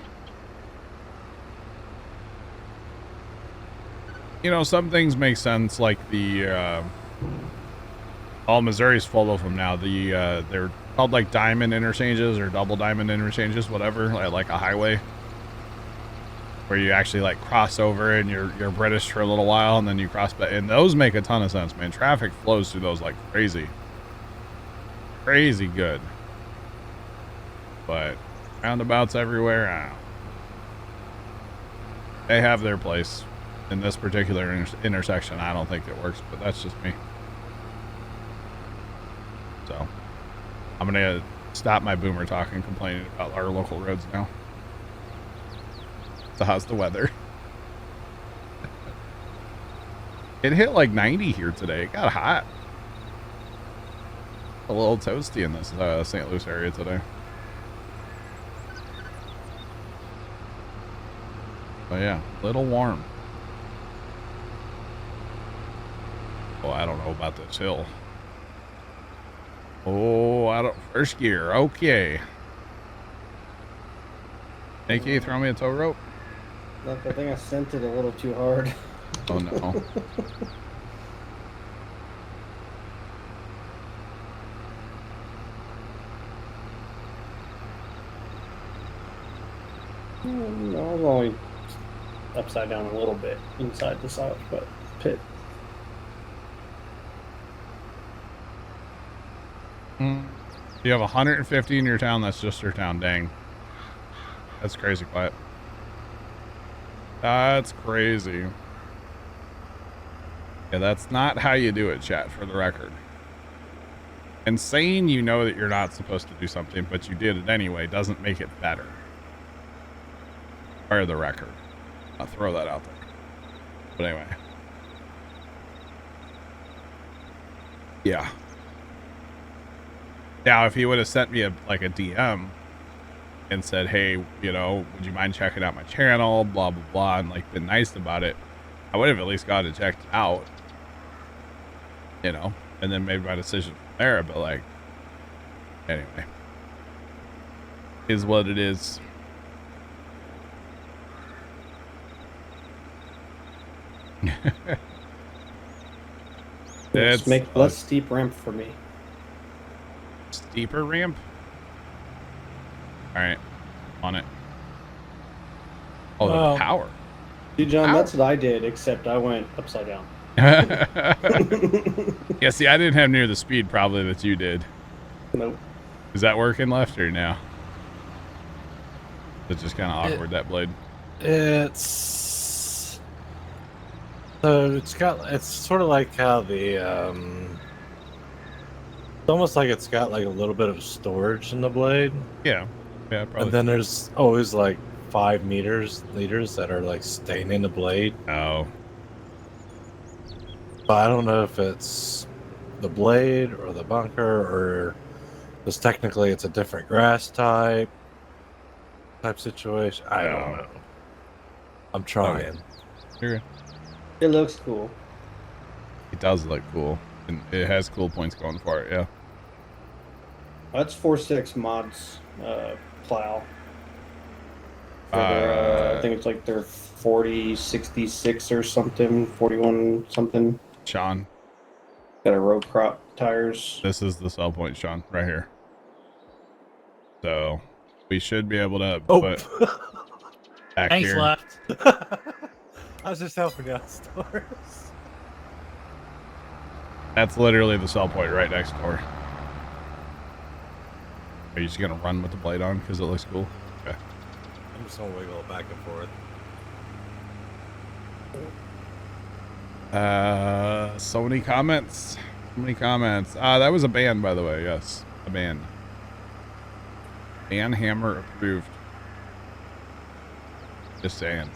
You know, some things make sense, like the all Missouri's full of them now. They're called like diamond interchanges or double diamond interchanges, whatever, like a highway where you actually like cross over and you're British for a little while and then you cross back, and those make a ton of sense, man. Traffic flows through those like crazy good, but roundabouts everywhere, I don't know. They have their place. In this particular intersection, I don't think it works, but that's just me. So I'm gonna Stop my boomer talking, complaining about our local roads now. So how's the weather? It hit like 90 here today. It got hot. A little toasty in this St. Louis area today. Oh yeah, a little warm. Oh, I don't know about this hill. Oh, I don't. First gear. Okay. AK, throw me a tow rope. Look, I think I sent it a little too hard. Oh no. No, I was only upside down a little bit inside the side, but pit. You have 150 in your town. That's just your town. Dang. That's crazy quiet. That's crazy. Yeah, that's not how you do it, chat, for the record. And saying you know that you're not supposed to do something, but you did it anyway, doesn't make it better. For the record. I'll throw that out there. But anyway. Yeah. Now, if he would have sent me a DM and said, hey, you know, would you mind checking out my channel, blah, blah, blah, and like been nice about it, I would have at least gone and checked it out, you know, and then made my decision from there. But like, anyway, is what it is. Let's make less steep ramp for me. Steeper ramp? All right, on it. Oh, the power. See, John, that's what I did, except I went upside down. Yeah, see, I didn't have near the speed probably that you did. Nope. Is that working left or now? It's just kind of awkward, that blade. It's so it's sort of like how the it's almost like it's got like a little bit of storage in the blade. Yeah, probably. And then there's always like 5 liters that are like staying in the blade. Oh. But I don't know if it's the blade or the bunker or because technically it's a different grass type situation. I don't know. I'm trying. Okay. It looks cool. It does look cool. And it has cool points going for it, yeah. That's 4.6 mods plow. For their, I think it's like their 4066 or something, 41 something. Sean. Got a row crop tires. This is the sell point, Sean, right here. So we should be able to put back Thanks, here. left. I was just helping out stores. That's literally the sell point right next door. Are you just gonna run with the blade on because it looks cool? Okay. I'm just gonna wiggle it back and forth. So many comments. So many comments. That was a ban, by the way. Yes, a ban. Ban hammer approved. Just saying.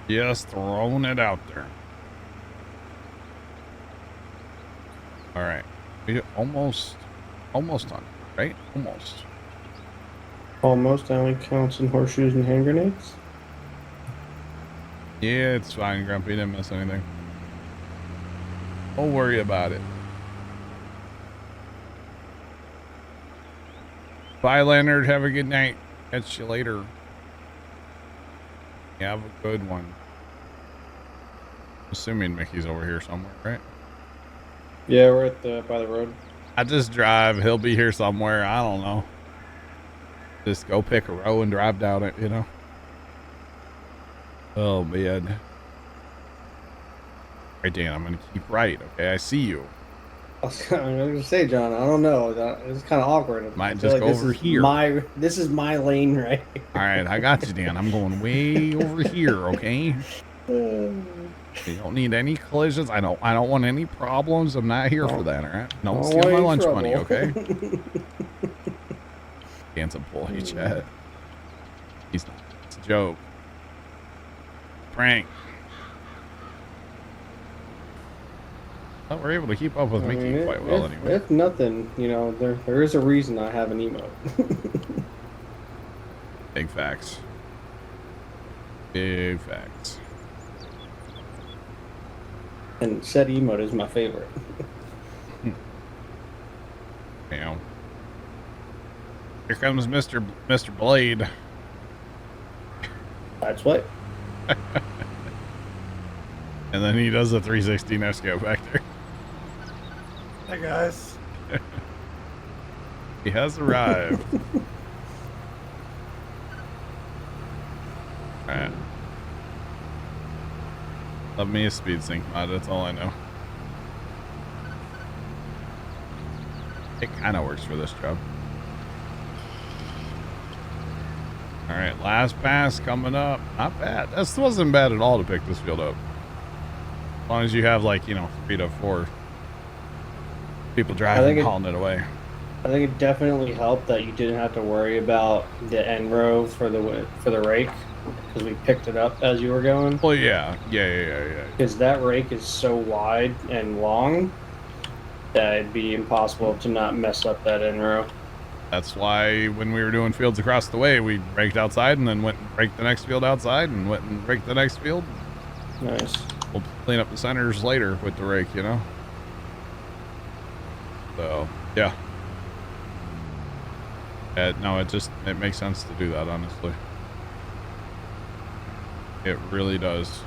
Just throwing it out there. All right. We almost done, right? Almost. Almost. Only counts in horseshoes and hand grenades. Yeah, it's fine, Grumpy. Didn't miss anything. Don't worry about it. Bye, Leonard. Have a good night. Catch you later. Yeah, have a good one. Assuming Mickey's over here somewhere, right? Yeah, we're at the by the road. I just drive. He'll be here somewhere. I don't know. Just go pick a row and drive down it, you know? Oh, man. Right, Dan, I'm going to keep right, okay? I see you. I was going to say, John, I don't know. It's kind of awkward. Might just go over here. This is my lane, right? All right, I got you, Dan. I'm going way over here, okay? You don't need any collisions. I don't want any problems. I'm not here for that, all right? Don't Don't steal my want lunch any money, trouble. okay? Can't employee chat. He's not. It's a joke. Prank. Well, we're able to keep up with I Mickey mean, quite well if, anyway. If nothing, you know, there is a reason I have an emote. Big facts. Big facts. And said emote is my favorite. Damn. Here comes Mr. Blade. That's what. And then he does the 360 no scope back there. Hey guys. He has arrived. Alright. Love me a speed sync mod, that's all I know. It kind of works for this job. Alright, last pass coming up. Not bad. This wasn't bad at all to pick this field up. As long as you have, like, you know, 3 to 4 people driving and hauling it away. I think it definitely helped that you didn't have to worry about the end row for the rake, because we picked it up as you were going. Well, yeah. Yeah. Because that rake is so wide and long that it'd be impossible to not mess up that end row. That's why when we were doing fields across the way, we raked outside and then went and raked the next field outside and went and raked the next field. Nice. We'll clean up the centers later with the rake, you know? So, yeah. No, it makes sense to do that, honestly. It really does.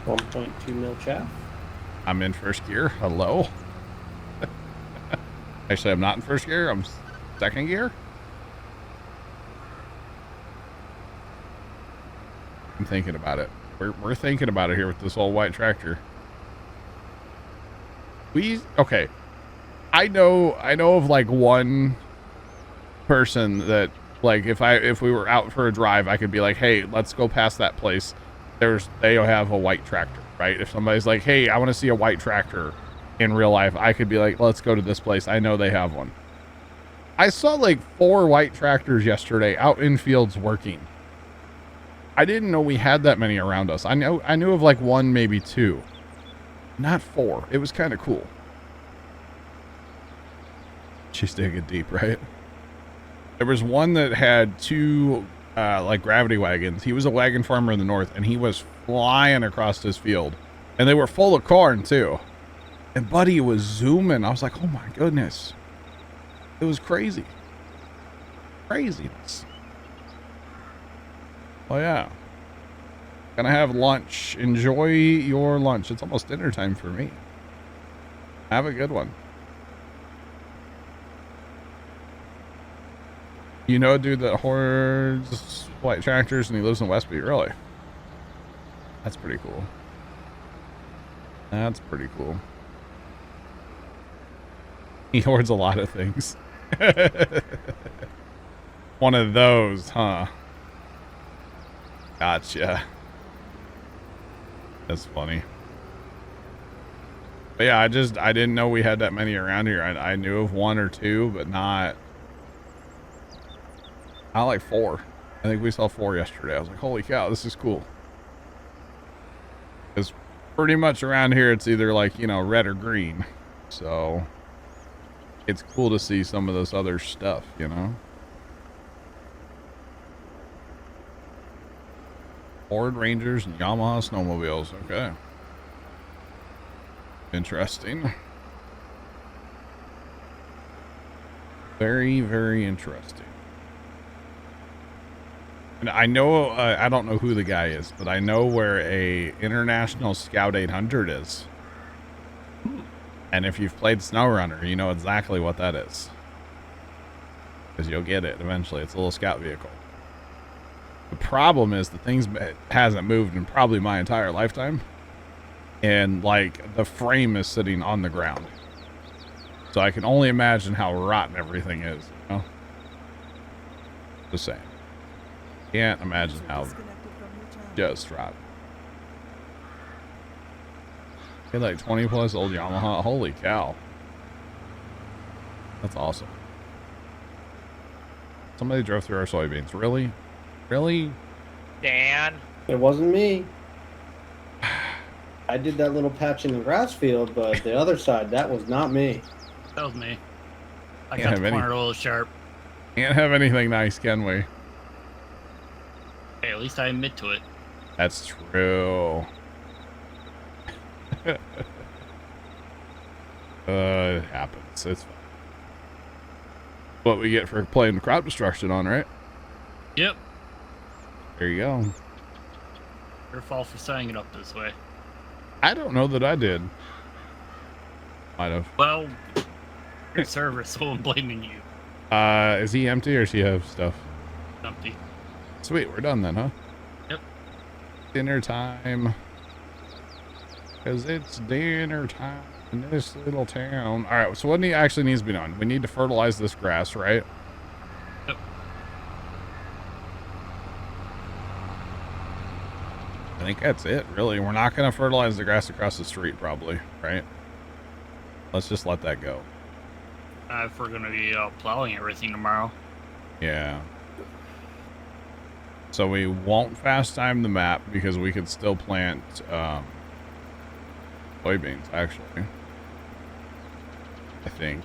1.2 mil chaff. I'm in first gear. Hello? Actually, I'm not in first gear. I'm second gear. I'm thinking about it. We're thinking about it here with this old white tractor. Okay. I know of like one person that, like, if we were out for a drive, I could be like, hey, let's go past that place. They have a white tractor, right? If somebody's like, hey, I want to see a white tractor in real life, I could be like, let's go to this place. I know they have one. I saw like 4 white tractors yesterday out in fields working. I didn't know we had that many around us. I knew of like 1, maybe 2, not 4. It was kind of cool. She's digging deep, right? There was one that had 2 like gravity wagons. He was a wagon farmer in the north, and he was flying across his field, and they were full of corn too. And buddy was zooming. I was like, oh my goodness. It was crazy. Craziness. Oh yeah. Gonna have lunch. Enjoy your lunch. It's almost dinner time for me. Have a good one. You know, dude, that hoards white tractors and he lives in Westby. Really? That's pretty cool. That's pretty cool. He hoards a lot of things. One of those, huh? Gotcha. That's funny. But yeah, I didn't know we had that many around here. I knew of 1 or 2, but not like 4. I think we saw 4 yesterday. I was like, holy cow, this is cool. Because pretty much around here, it's either like, you know, red or green. So it's cool to see some of this other stuff, you know? Ford Rangers and Yamaha snowmobiles. Okay. Interesting. Very, very interesting. And I know, I don't know who the guy is, but I know where a International Scout 800 is. And if you've played SnowRunner, you know exactly what that is. Because you'll get it eventually. It's a little scout vehicle. The problem is the thing hasn't moved in probably my entire lifetime. And, like, the frame is sitting on the ground. So I can only imagine how rotten everything is, you know? Just saying. Can't imagine how Just right. Hey, like 20 plus old Yamaha. Holy cow. That's awesome. Somebody drove through our soybeans. Really? Really? Dan. It wasn't me. I did that little patch in the grass field, but the other side, that was not me. That was me. I Can't got have the any- corner a little sharp. Can't have anything nice, can we? Hey, at least I admit to it. That's true. It happens. It's fine. What we get for playing crop destruction on, right? Yep. There you go. Your fault for setting it up this way. I don't know that I did. Might have. Well, your server, so I'm blaming you. Is he empty or does he have stuff? Empty. Sweet, we're done then, huh? Yep. Dinner time. Because it's dinner time in this little town. All right, so what actually needs to be done? We need to fertilize this grass, right? Yep. I think that's it, really. We're not going to fertilize the grass across the street, probably, right? Let's just let that go. If we're going to be plowing everything tomorrow. Yeah. So we won't fast time the map because we could still plant soybeans, actually. I think.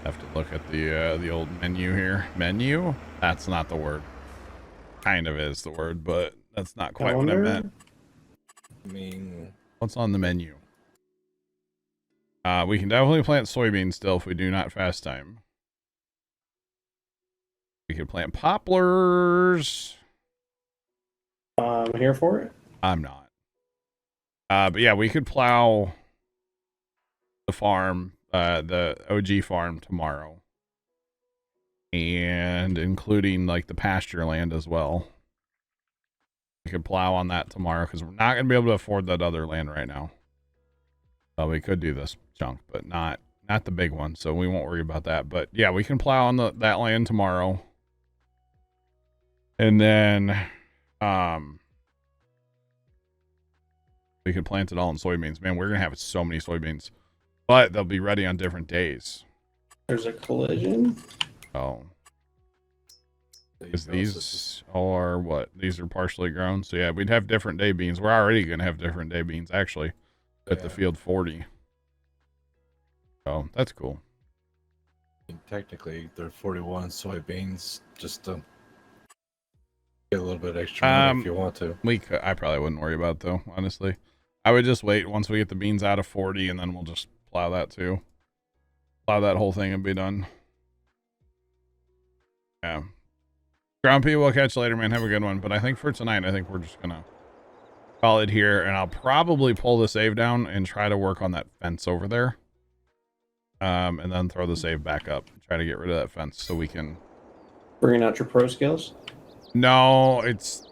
Have to look at the old menu here. Menu? That's not the word. Kind of is the word, but that's not quite what I meant. I mean, What's on the menu? We can definitely plant soybeans still if we do not fast time. We could plant poplars. I'm here for it. I'm not. But yeah, we could plow the farm, the OG farm tomorrow. And including like the pasture land as well. We could plow on that tomorrow because we're not going to be able to afford that other land right now. So we could do this chunk, but not the big one. So we won't worry about that. But yeah, we can plow on that land tomorrow. And then we could plant it all in soybeans. Man, we're going to have so many soybeans. But they'll be ready on different days. There's a collision. Oh. Because these are what? These are partially grown. So yeah, we'd have different day beans. We're already going to have different day beans, actually, at the field 40. Oh, that's cool. technically, they're 41 soybeans just to get a little bit extra money if you want to. I probably wouldn't worry about it, though, honestly. I would just wait once we get the beans out of 40, and then we'll just plow that too. Plow that whole thing and be done. Yeah. Grumpy, we'll catch you later, man. Have a good one. But I think for tonight, I think we're just gonna call it here, and I'll probably pull the save down and try to work on that fence over there. And then throw the save back up. Try to get rid of that fence so we can... Bringing out your pro skills? No, it's...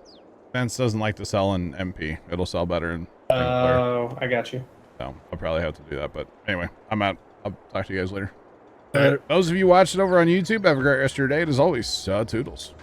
Fence doesn't like to sell in MP. It'll sell better in... Oh, I got you. So I'll probably have to do that. But anyway, I'm out. I'll talk to you guys later. Those of you watching over on YouTube, have a great rest of your day. And as always, toodles.